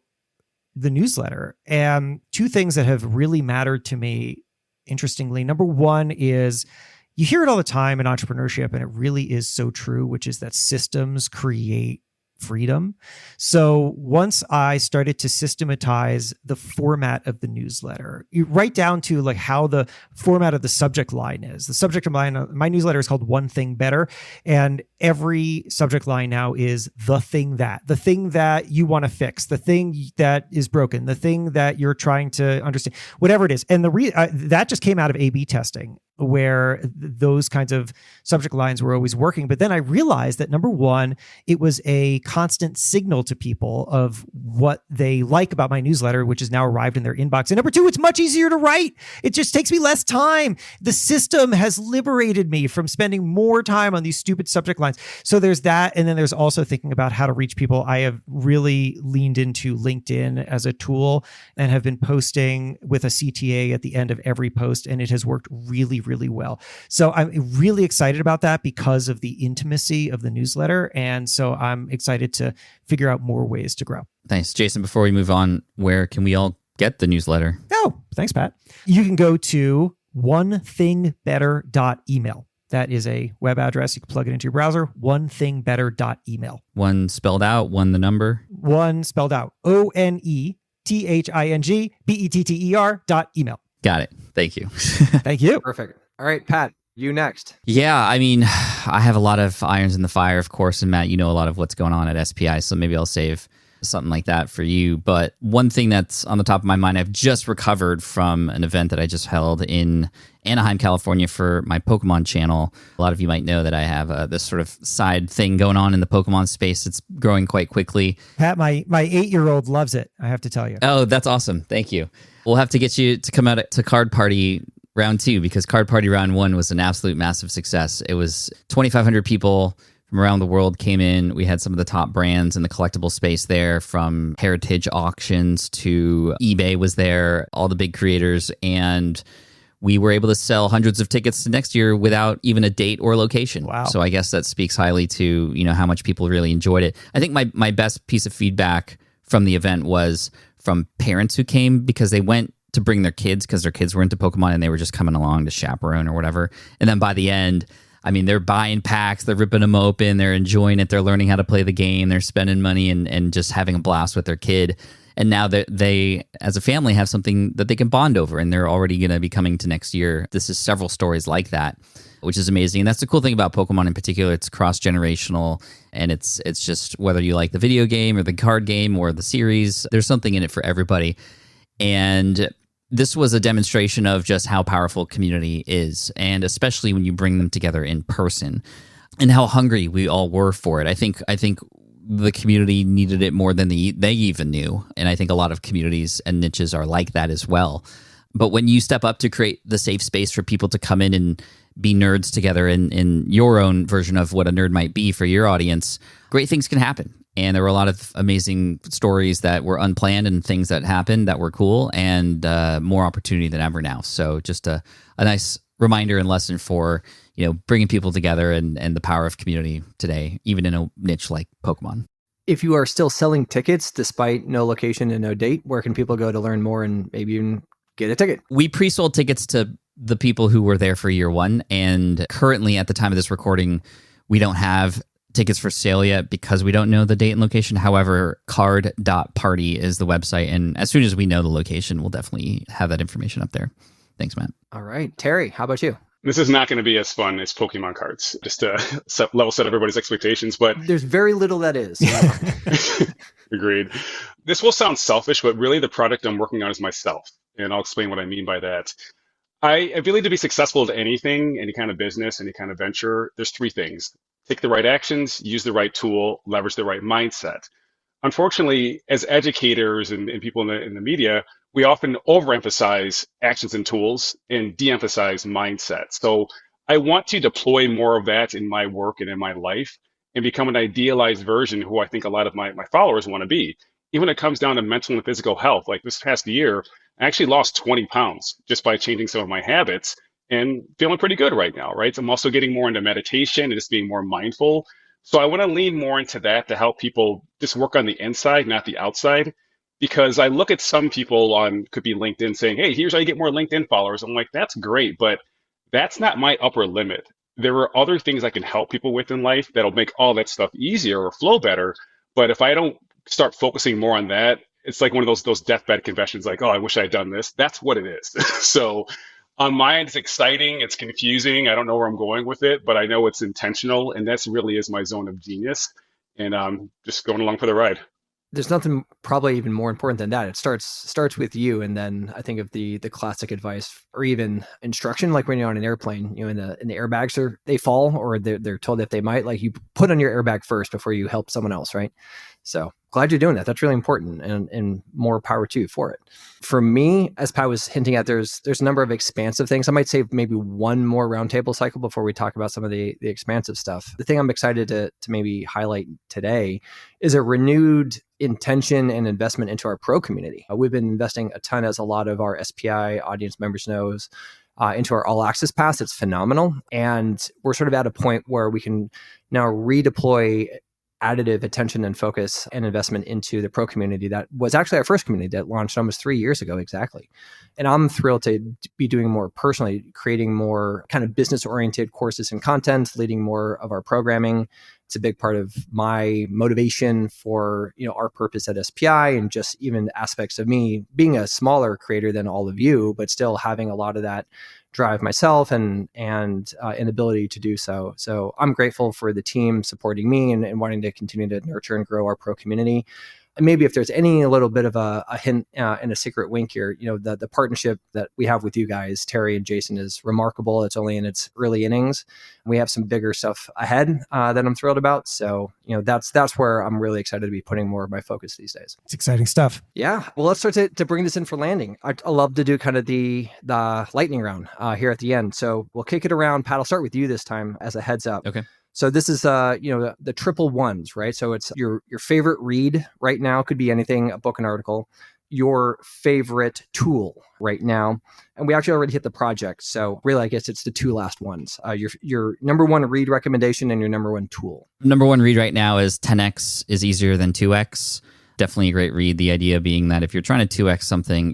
Speaker 2: the newsletter, and 2 things that have really mattered to me, interestingly. Number one is you hear it all the time in entrepreneurship, and it really is so true, which is that systems create freedom. So once I started to systematize the format of the newsletter, you right down to like how the format of the subject line is. The subject line of my newsletter is called One Thing Better. And every subject line now is the thing that you want to fix, the thing that is broken, the thing that you're trying to understand, whatever it is. And that just came out of A/B testing, where those kinds of subject lines were always working. But then I realized that number one, it was a constant signal to people of what they like about my newsletter, which has now arrived in their inbox. And number two, it's much easier to write. It just takes me less time. The system has liberated me from spending more time on these stupid subject lines. So there's that. And then there's also thinking about how to reach people. I have really leaned into LinkedIn as a tool and have been posting with a CTA at the end of every post. And it has worked really, really well. So I'm really excited about that because of the intimacy of the newsletter. And so I'm excited to figure out more ways to grow.
Speaker 1: Thanks. Jason, before we move on, where can we all get the newsletter?
Speaker 2: Oh, thanks, Pat. You can go to onethingbetter.email. That is a web address. You can plug it into your browser, onethingbetter.email.
Speaker 1: One spelled out, one the number.
Speaker 2: One spelled out, onethingbetter.email.
Speaker 1: Got it. Thank you.
Speaker 2: Thank you.
Speaker 3: Perfect. All right, Pat, you next.
Speaker 1: Yeah, I mean, I have a lot of irons in the fire, of course, and Matt, you know a lot of what's going on at SPI, so maybe I'll save something like that for you. But one thing that's on the top of my mind, I've just recovered from an event that I just held in Anaheim, California for my Pokemon channel. A lot of you might know that I have this sort of side thing going on in the Pokemon space. It's growing quite quickly.
Speaker 2: Pat, my 8-year-old loves it, I have to tell you.
Speaker 1: Oh, that's awesome. Thank you. We'll have to get you to come out to Card Party Round 2, because Card Party Round 1 was an absolute massive success. It was 2,500 people from around the world came in. We had some of the top brands in the collectible space there, from Heritage Auctions to eBay was there, all the big creators. And we were able to sell hundreds of tickets to next year without even a date or location.
Speaker 2: Wow.
Speaker 1: So I guess that speaks highly to, how much people really enjoyed it. I think my best piece of feedback from the event was from parents who came because they went to bring their kids because their kids were into Pokemon and they were just coming along to chaperone or whatever. And then by the end, I mean, they're buying packs, they're ripping them open, they're enjoying it, they're learning how to play the game, they're spending money and just having a blast with their kid. And now that they, as a family, have something that they can bond over, and they're already going to be coming to next year. This is several stories like that, which is amazing. And that's the cool thing about Pokemon in particular. It's cross-generational, and it's just whether you like the video game or the card game or the series, there's something in it for everybody. And this was a demonstration of just how powerful community is, and especially when you bring them together in person, and how hungry we all were for it. I think the community needed it more than they even knew, and I think a lot of communities and niches are like that as well. But when you step up to create the safe space for people to come in and be nerds together in your own version of what a nerd might be for your audience, great things can happen. And there were a lot of amazing stories that were unplanned and things that happened that were cool, and more opportunity than ever now. So just a nice reminder and lesson for, bringing people together and the power of community today, even in a niche like Pokemon.
Speaker 3: If you are still selling tickets despite no location and no date, where can people go to learn more and maybe even get a ticket?
Speaker 1: We pre-sold tickets to the people who were there for year one. And currently, at the time of this recording, we don't have tickets for sale yet because we don't know the date and location. However, card.party is the website. And as soon as we know the location, we'll definitely have that information up there. Thanks, Matt.
Speaker 3: All right. Terry, how about you?
Speaker 5: This is not going to be as fun as Pokemon cards, just to level set everybody's expectations. But
Speaker 3: there's very little that is.
Speaker 5: Agreed. This will sound selfish, but really the product I'm working on is myself. And I'll explain what I mean by that. I believe to be successful at anything, any kind of business, any kind of venture, there's three things. Take the right actions, use the right tool, leverage the right mindset. Unfortunately, as educators and people in the media, we often overemphasize actions and tools and de-emphasize mindset. So I want to deploy more of that in my work and in my life and become an idealized version who I think a lot of my followers want to be. Even when it comes down to mental and physical health, like this past year, I actually lost 20 pounds just by changing some of my habits and feeling pretty good right now, right? I'm also getting more into meditation and just being more mindful. So I want to lean more into that to help people just work on the inside, not the outside. Because I look at some people could be LinkedIn saying, hey, here's how you get more LinkedIn followers. I'm like, that's great, but that's not my upper limit. There are other things I can help people with in life that'll make all that stuff easier or flow better. But if I don't start focusing more on that, it's like one of those deathbed confessions, like, oh, I wish I had done this. That's what it is. So on my end, it's exciting. It's confusing. I don't know where I'm going with it, but I know it's intentional, and that's really is my zone of genius. And just going along for the ride.
Speaker 3: There's nothing probably even more important than that. It starts with you, and then I think of the classic advice or even instruction, like when you're on an airplane, and the airbags they fall, or they're told that they might. Like, you put on your airbag first before you help someone else, right? So glad you're doing that. That's really important, and more power to you for it. For me, as Pat was hinting at, there's a number of expansive things. I might save maybe one more roundtable cycle before we talk about some of the expansive stuff. The thing I'm excited to maybe highlight today is a renewed intention and investment into our pro community. We've been investing a ton, as a lot of our SPI audience members knows, into our all access pass. It's phenomenal. And we're sort of at a point where we can now redeploy additive attention and focus and investment into the pro community. That was actually our first community that launched almost 3 years ago exactly. And I'm thrilled to be doing more personally, creating more kind of business oriented courses and content, leading more of our programming. It's a big part of my motivation for, our purpose at SPI, and just even aspects of me being a smaller creator than all of you, but still having a lot of that drive myself and an ability to do so. So I'm grateful for the team supporting me and wanting to continue to nurture and grow our pro community. And maybe if there's a little bit of a hint and a secret wink here, the partnership that we have with you guys, Terry and Jason, is remarkable. It's only in its early innings. We have some bigger stuff ahead that I'm thrilled about. So, that's where I'm really excited to be putting more of my focus these days.
Speaker 2: It's exciting stuff.
Speaker 3: Yeah. Well, let's start to bring this in for landing. I love to do kind of the lightning round here at the end. So we'll kick it around. Pat, I'll start with you this time as a heads up.
Speaker 1: Okay.
Speaker 3: So this is, the triple ones, right? So it's your favorite read right now, could be anything, a book, an article, your favorite tool right now. And we actually already hit the project. So really, I guess it's the two last ones, your number one read recommendation and your number one tool.
Speaker 1: Number one read right now is 10x is easier than 2x. Definitely a great read. The idea being that if you're trying to 2x something,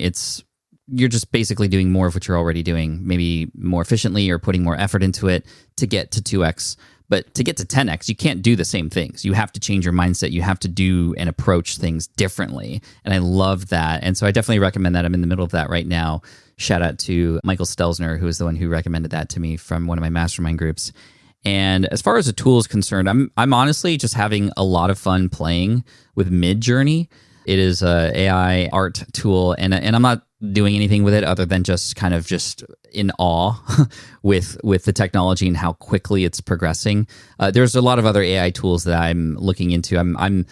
Speaker 1: you're just basically doing more of what you're already doing, maybe more efficiently or putting more effort into it to get to 2x. But to get to 10x, you can't do the same things. You have to change your mindset. You have to do and approach things differently. And I love that. And so I definitely recommend that. I'm in the middle of that right now. Shout out to Michael Stelzner, who is the one who recommended that to me from one of my mastermind groups. And as far as the tool is concerned, I'm honestly just having a lot of fun playing with Midjourney. It is a AI art tool, and I'm not doing anything with it other than just kind of just in awe with the technology and how quickly it's progressing. There's a lot of other AI tools that I'm looking into. I'm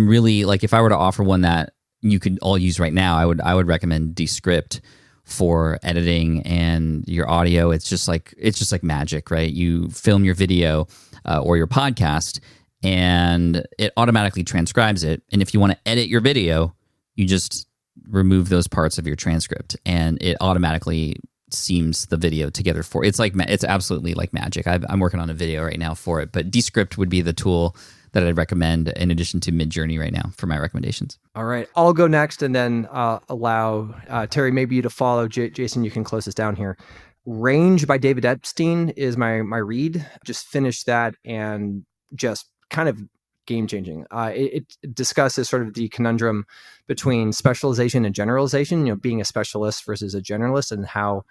Speaker 1: really, like, if I were to offer one that you could all use right now, I would recommend Descript for editing and your audio. It's just like magic, right? You film your video or your podcast, and it automatically transcribes it. And if you want to edit your video, you just remove those parts of your transcript, and it automatically seams the video together for it's absolutely like magic. I'm working on a video right now for it, but Descript would be the tool that I'd recommend in addition to Midjourney right now for my recommendations.
Speaker 3: All right, I'll go next, and then allow Terry, maybe you to follow. Jason, you can close this down here. Range by David Epstein is my read. Just finished that, and just kind of game-changing. It discusses sort of the conundrum between specialization and generalization, being a specialist versus a generalist, and how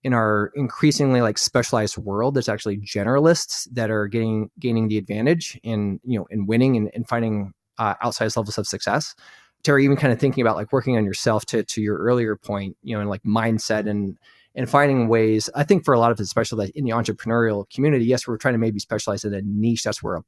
Speaker 3: in our increasingly specialized world, there's actually generalists that are gaining the advantage in winning and finding outsized levels of success. Terry, even kind of thinking about working on yourself to your earlier point, and mindset and finding ways. I think for a lot of it, especially in the entrepreneurial community, yes, we're trying to maybe specialize in a niche. That's where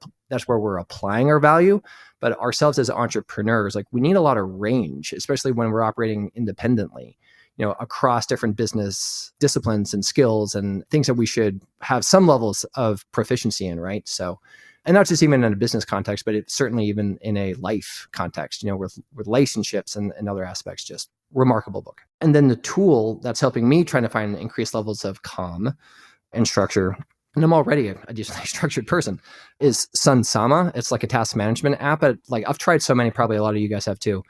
Speaker 3: we're applying our value. But ourselves as entrepreneurs, we need a lot of range, especially when we're operating independently, across different business disciplines and skills and things that we should have some levels of proficiency in, right? So, and not just even in a business context, but it's certainly even in a life context, with relationships and other aspects. Just remarkable book. And then the tool that's helping me trying to find increased levels of calm and structure, and I'm already a decently structured person, is Sunsama. It's like a task management app. But I've tried so many, probably a lot of you guys have too.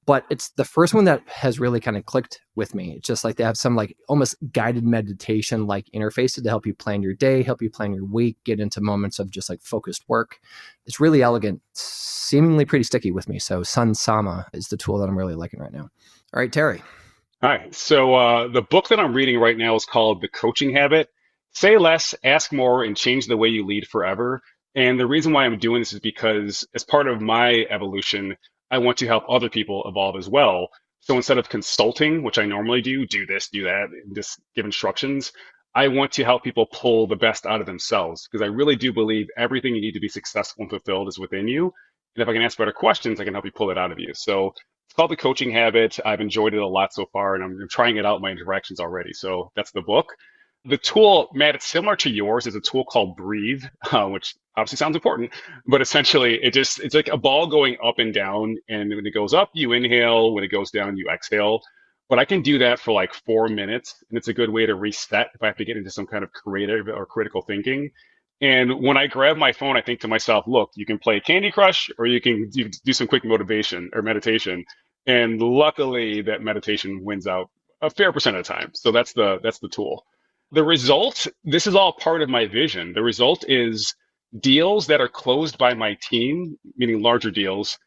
Speaker 3: But it's the first one that has really kind of clicked with me. It's just like they have some like almost guided meditation like interfaces to help you plan your day, help you plan your week, get into moments of just like focused work. It's really elegant, seemingly pretty sticky with me. So Sun Sama is the tool that I'm really liking right now. All right, Terry.
Speaker 5: Hi. So the book that I'm reading right now is called The Coaching Habit. Say less, ask more, and change the way you lead forever. And the reason why I'm doing this is because as part of my evolution, I want to help other people evolve as well. So instead of consulting, which I normally do this, do that, and just give instructions, I want to help people pull the best out of themselves because I really do believe everything you need to be successful and fulfilled is within you. And if I can ask better questions, I can help you pull it out of you. So it's called The Coaching Habit. I've enjoyed it a lot so far, and I'm trying it out in my interactions already. So that's the book. The tool, Matt, it's similar to yours. It's a tool called Breathe, which obviously sounds important, but essentially it's like a ball going up and down. And when it goes up, you inhale. When it goes down, you exhale. But I can do that for like 4 minutes. And it's a good way to reset if I have to get into some kind of creative or critical thinking. And when I grab my phone, I think to myself, look, you can play Candy Crush or you can do some quick motivation or meditation. And luckily that meditation wins out a fair percent of the time. So that's the tool. The result, this is all part of my vision. The result is deals that are closed by my team, meaning larger deals,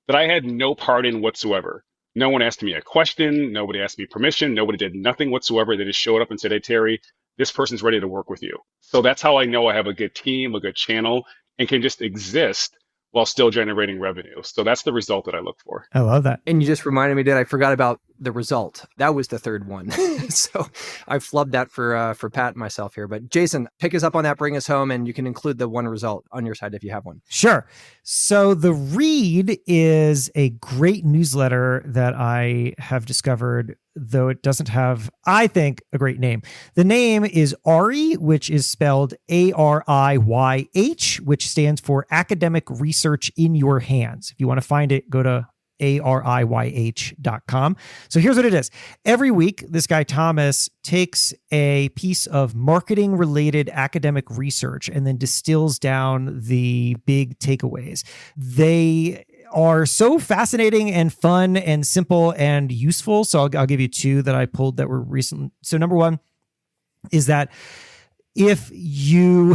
Speaker 5: that I had no part in whatsoever. No one asked me a question. Nobody asked me permission. Nobody did nothing whatsoever. They just showed up and said, hey, Terry, this person's ready to work with you. So that's how I know I have a good team, a good channel, and can just exist while still generating revenue. So that's the result that I look for.
Speaker 2: I love that.
Speaker 3: And you just reminded me that I forgot about the result. That was the third one. So I flubbed that for Pat and myself here. But Jason, pick us up on that, bring us home, and you can include the one result on your side if you have one.
Speaker 2: Sure. So The Read is a great newsletter that I have discovered, though it doesn't have, I think, a great name. The name is ARIYH, which is spelled ARIYH, which stands for Academic Research in Your Hands. If you want to find it, go to ARIYH.com. So here's what it is. Every week, this guy Thomas takes a piece of marketing related academic research and then distills down the big takeaways. They are so fascinating and fun and simple and useful. So I'll give you two that I pulled that were recent. So number one is that if you,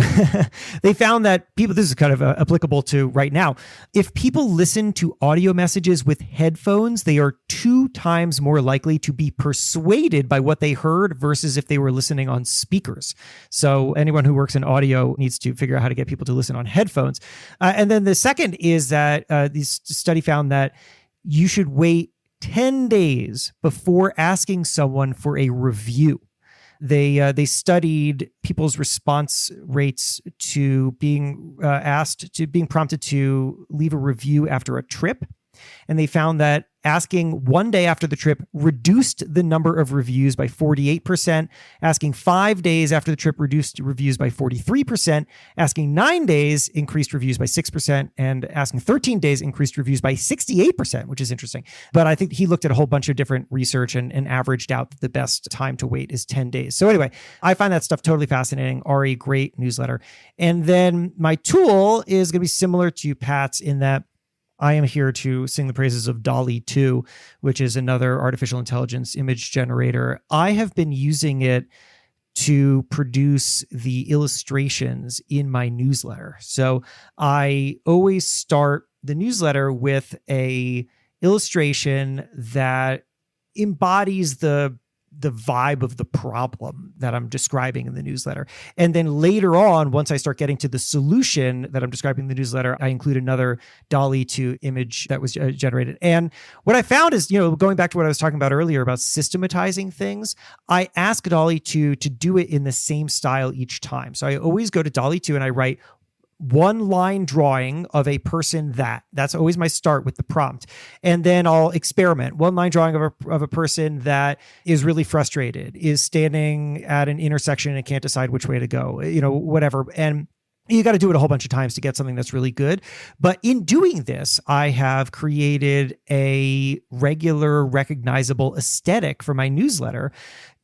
Speaker 2: they found that people, this is kind of applicable to right now. If people listen to audio messages with headphones, they are 2 times more likely to be persuaded by what they heard versus if they were listening on speakers. So anyone who works in audio needs to figure out how to get people to listen on headphones. And then the second is that this study found that you should wait 10 days before asking someone for a review. They studied people's response rates to being being prompted to leave a review after a trip. And they found that asking 1 day after the trip reduced the number of reviews by 48%. Asking 5 days after the trip reduced reviews by 43%. Asking 9 days increased reviews by 6%. And asking 13 days increased reviews by 68%, which is interesting. But I think he looked at a whole bunch of different research and averaged out that the best time to wait is 10 days. So anyway, I find that stuff totally fascinating. ARIYH, great newsletter. And then my tool is going to be similar to Pat's in that I am here to sing the praises of DALL-E 2, which is another artificial intelligence image generator. I have been using it to produce the illustrations in my newsletter. So I always start the newsletter with a illustration that embodies the vibe of the problem that I'm describing in the newsletter. And then later on, once I start getting to the solution that I'm describing in the newsletter, I include another DALL-E 2 image that was generated. And what I found is, going back to what I was talking about earlier about systematizing things, I ask DALL-E 2 to do it in the same style each time. So I always go to DALL-E 2 and I write 1 line drawing of a person that's always my start with the prompt. And then I'll experiment 1 line drawing of a person that is really frustrated, is standing at an intersection and can't decide which way to go, whatever. And You got to do it a whole bunch of times to get something that's really good. But in doing this, I have created a regular, recognizable aesthetic for my newsletter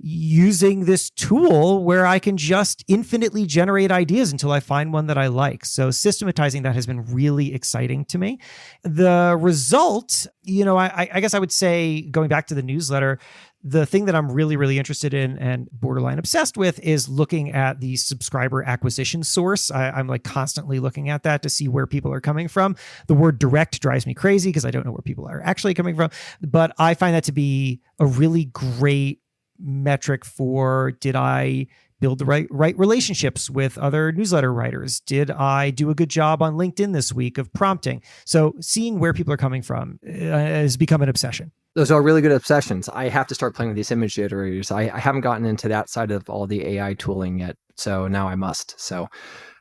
Speaker 2: using this tool where I can just infinitely generate ideas until I find one that I like. So systematizing that has been really exciting to me. The result, I guess I would say, going back to the newsletter, the thing that I'm really, really interested in and borderline obsessed with is looking at the subscriber acquisition source. I'm like constantly looking at that to see where people are coming from. The word direct drives me crazy because I don't know where people are actually coming from. But I find that to be a really great metric for, did I build the right relationships with other newsletter writers? Did I do a good job on LinkedIn this week of prompting? So seeing where people are coming from has become an obsession.
Speaker 3: Those are really good obsessions. I have to start playing with these image generators. I haven't gotten into that side of all the AI tooling yet, so now I must. So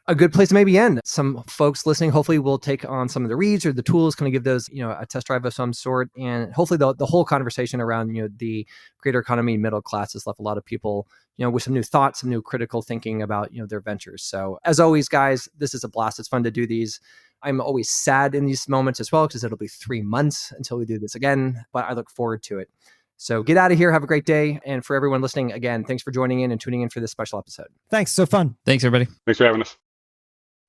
Speaker 3: a good place to maybe end. Some folks listening hopefully will take on some of the reads or the tools, kind of give those, a test drive of some sort. And hopefully the whole conversation around, the creator economy, middle class has left a lot of people, with some new thoughts, some new critical thinking about, their ventures. So as always, guys, this is a blast. It's fun to do these. I'm always sad in these moments as well, because it'll be 3 months until we do this again, but I look forward to it. So get out of here. Have a great day. And for everyone listening, again, thanks for joining in and tuning in for this special episode.
Speaker 2: Thanks. So fun.
Speaker 1: Thanks, everybody.
Speaker 5: Thanks for having us.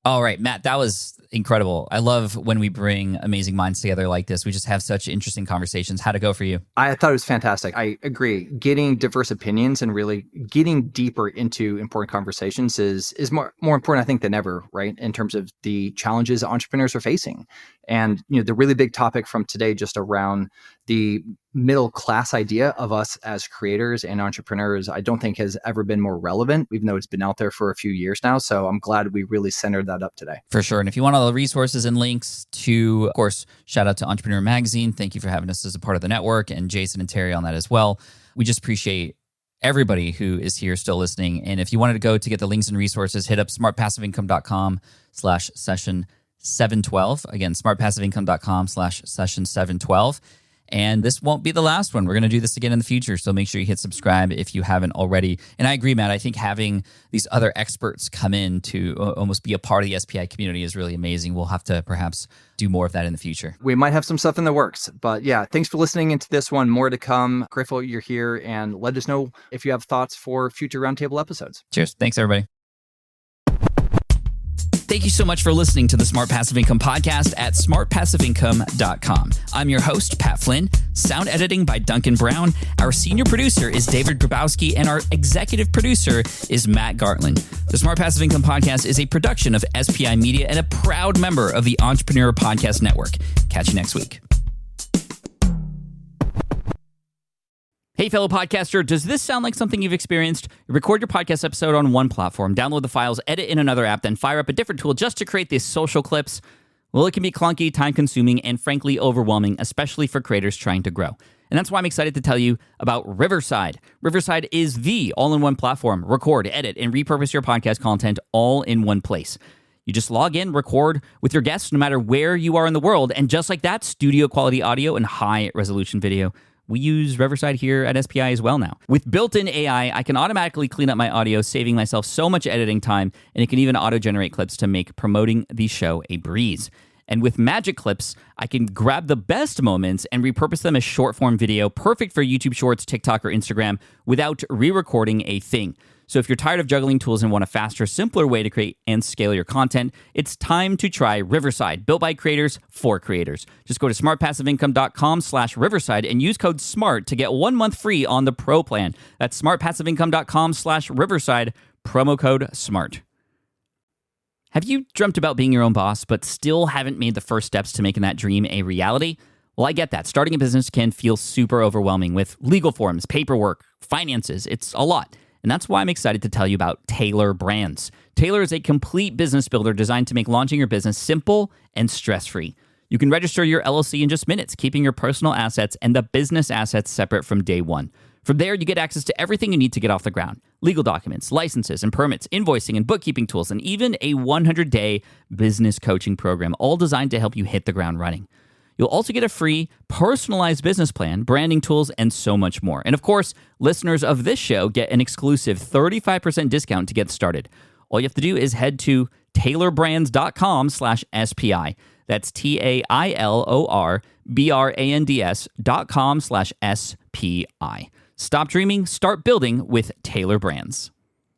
Speaker 1: All right, Matt, that was incredible. I love when we bring amazing minds together like this. We just have such interesting conversations. How'd it go for you?
Speaker 3: I thought it was fantastic. I agree. Getting diverse opinions and really getting deeper into important conversations is more important, I think, than ever, right? In terms of the challenges entrepreneurs are facing. And, the really big topic from today just around the middle class idea of us as creators and entrepreneurs, I don't think has ever been more relevant, even though it's been out there for a few years now. So I'm glad we really centered that up today.
Speaker 1: For sure. And if you want all the resources and links to, of course, shout out to Entrepreneur Magazine. Thank you for having us as a part of the network, and Jason and Terry on that as well. We just appreciate everybody who is here still listening. And if you wanted to go to get the links and resources, hit up smartpassiveincome.com/session712. Again, smartpassiveincome.com/session712. And this won't be the last one. We're going to do this again in the future. So make sure you hit subscribe if you haven't already. And I agree, Matt. I think having these other experts come in to almost be a part of the SPI community is really amazing. We'll have to perhaps do more of that in the future.
Speaker 3: We might have some stuff in the works. But yeah, thanks for listening into this one. More to come. Grateful you're here. And let us know if you have thoughts for future Roundtable episodes.
Speaker 1: Cheers. Thanks, everybody. Thank you so much for listening to the Smart Passive Income podcast at smartpassiveincome.com. I'm your host, Pat Flynn. Sound editing by Duncan Brown. Our senior producer is David Grabowski, and our executive producer is Matt Gartland. The Smart Passive Income podcast is a production of SPI Media and a proud member of the Entrepreneur Podcast Network. Catch you next week. Hey, fellow podcaster, does this sound like something you've experienced? Record your podcast episode on one platform, download the files, edit in another app, then fire up a different tool just to create these social clips? Well, it can be clunky, time-consuming, and frankly overwhelming, especially for creators trying to grow. And that's why I'm excited to tell you about Riverside. Riverside is the all-in-one platform. Record, edit, and repurpose your podcast content all in one place. You just log in, record with your guests no matter where you are in the world, and just like that, studio-quality audio and high-resolution video. We use Riverside here at SPI as well now. With built-in AI, I can automatically clean up my audio, saving myself so much editing time, and it can even auto-generate clips to make promoting the show a breeze. And with Magic Clips, I can grab the best moments and repurpose them as short-form video, perfect for YouTube Shorts, TikTok, or Instagram, without re-recording a thing. So if you're tired of juggling tools and want a faster, simpler way to create and scale your content, it's time to try Riverside, built by creators for creators. Just go to smartpassiveincome.com/Riverside and use code SMART to get 1 month free on the Pro plan. That's smartpassiveincome.com/Riverside, promo code SMART. Have you dreamt about being your own boss, but still haven't made the first steps to making that dream a reality? Well, I get that. Starting a business can feel super overwhelming with legal forms, paperwork, finances. It's a lot. And that's why I'm excited to tell you about Taylor Brands. Taylor is a complete business builder designed to make launching your business simple and stress-free. You can register your LLC in just minutes, keeping your personal assets and the business assets separate from day one. From there, you get access to everything you need to get off the ground. Legal documents, licenses and permits, invoicing and bookkeeping tools, and even a 100-day business coaching program, all designed to help you hit the ground running. You'll also get a free, personalized business plan, branding tools, and so much more. And of course, listeners of this show get an exclusive 35% discount to get started. All you have to do is head to tailorbrands.com/SPI. That's TAILORBRANDS.com/SPI. Stop dreaming, start building with Tailor Brands.